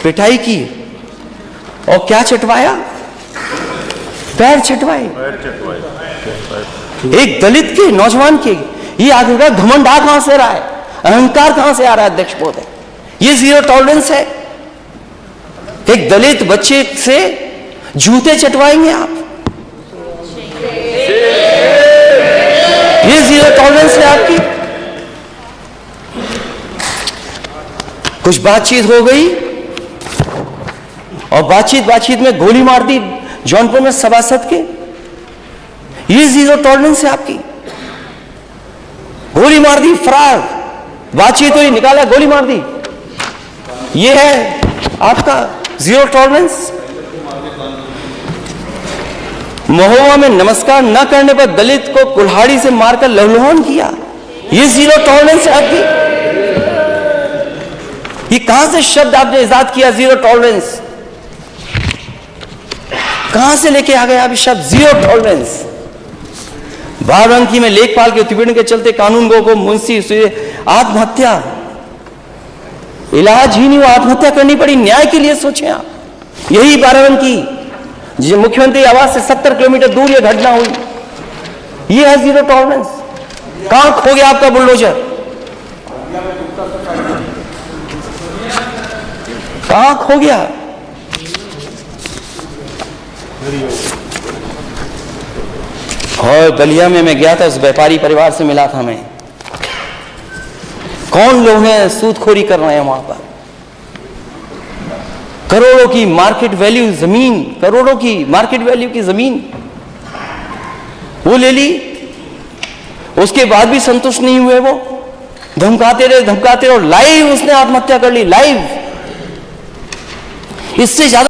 पिटाई की और क्या चटवाया? पैर चटवाए। एक दलित के नौजवान के ये आखिर का घमंड आ कहां से रहा है? अहंकार कहां से आ रहा है? अध्यक्ष महोदय, ये जीरो टॉलरेंस है। एक दलित बच्चे से जूते चटवाएंगे आप? ये जीरो टॉलरेंस है आपकी? कुछ बातचीत हो गई और बातचीत में गोली मार दी जौनपुर में सभासद के। ये जीरो टॉलरेंस है आपकी? गोली मार दी, फरार, बातचीत हुई, निकाला, गोली मार दी। ये है आपका जीरो टॉलरेंस? महोबा में नमस्कार न करने पर दलित को कुल्हाड़ी से मारकर लहलहान किया। ये जीरो टॉलरेंस है आपकी? ये कहां से शब्द आपने इजाद किया जीरो टॉलरेंस? कहां से लेके आ गए आप शब्द जीरो टॉलरेंस? बाराबंकी में लेखपाल के उत्पीड़न के चलते कानून गो को मुंशी से आत्महत्या, इलाज ही नहीं हुआ, आत्महत्या करनी पड़ी। न्याय के लिए सोचें आप। यही बाराबंकी मुख्यमंत्री आवास से 70 किलोमीटर दूर यह घटना हुई। यह है जीरो टॉलरेंस। कहां खो गया आपका बुलडोजर? कहां खो गया? और बलिया में मैं गया था, उस व्यापारी परिवार से मिला था मैं। कौन लोग हैं सूदखोरी कर रहे हैं वहां पर? करोड़ों की मार्केट वैल्यू जमीन, करोड़ों की मार्केट वैल्यू की जमीन वो ले ली। उसके बाद भी संतुष्ट नहीं हुए वो, धमकाते रहे और लाइव उसने आत्महत्या कर ली। लाइव। इससे ज्यादा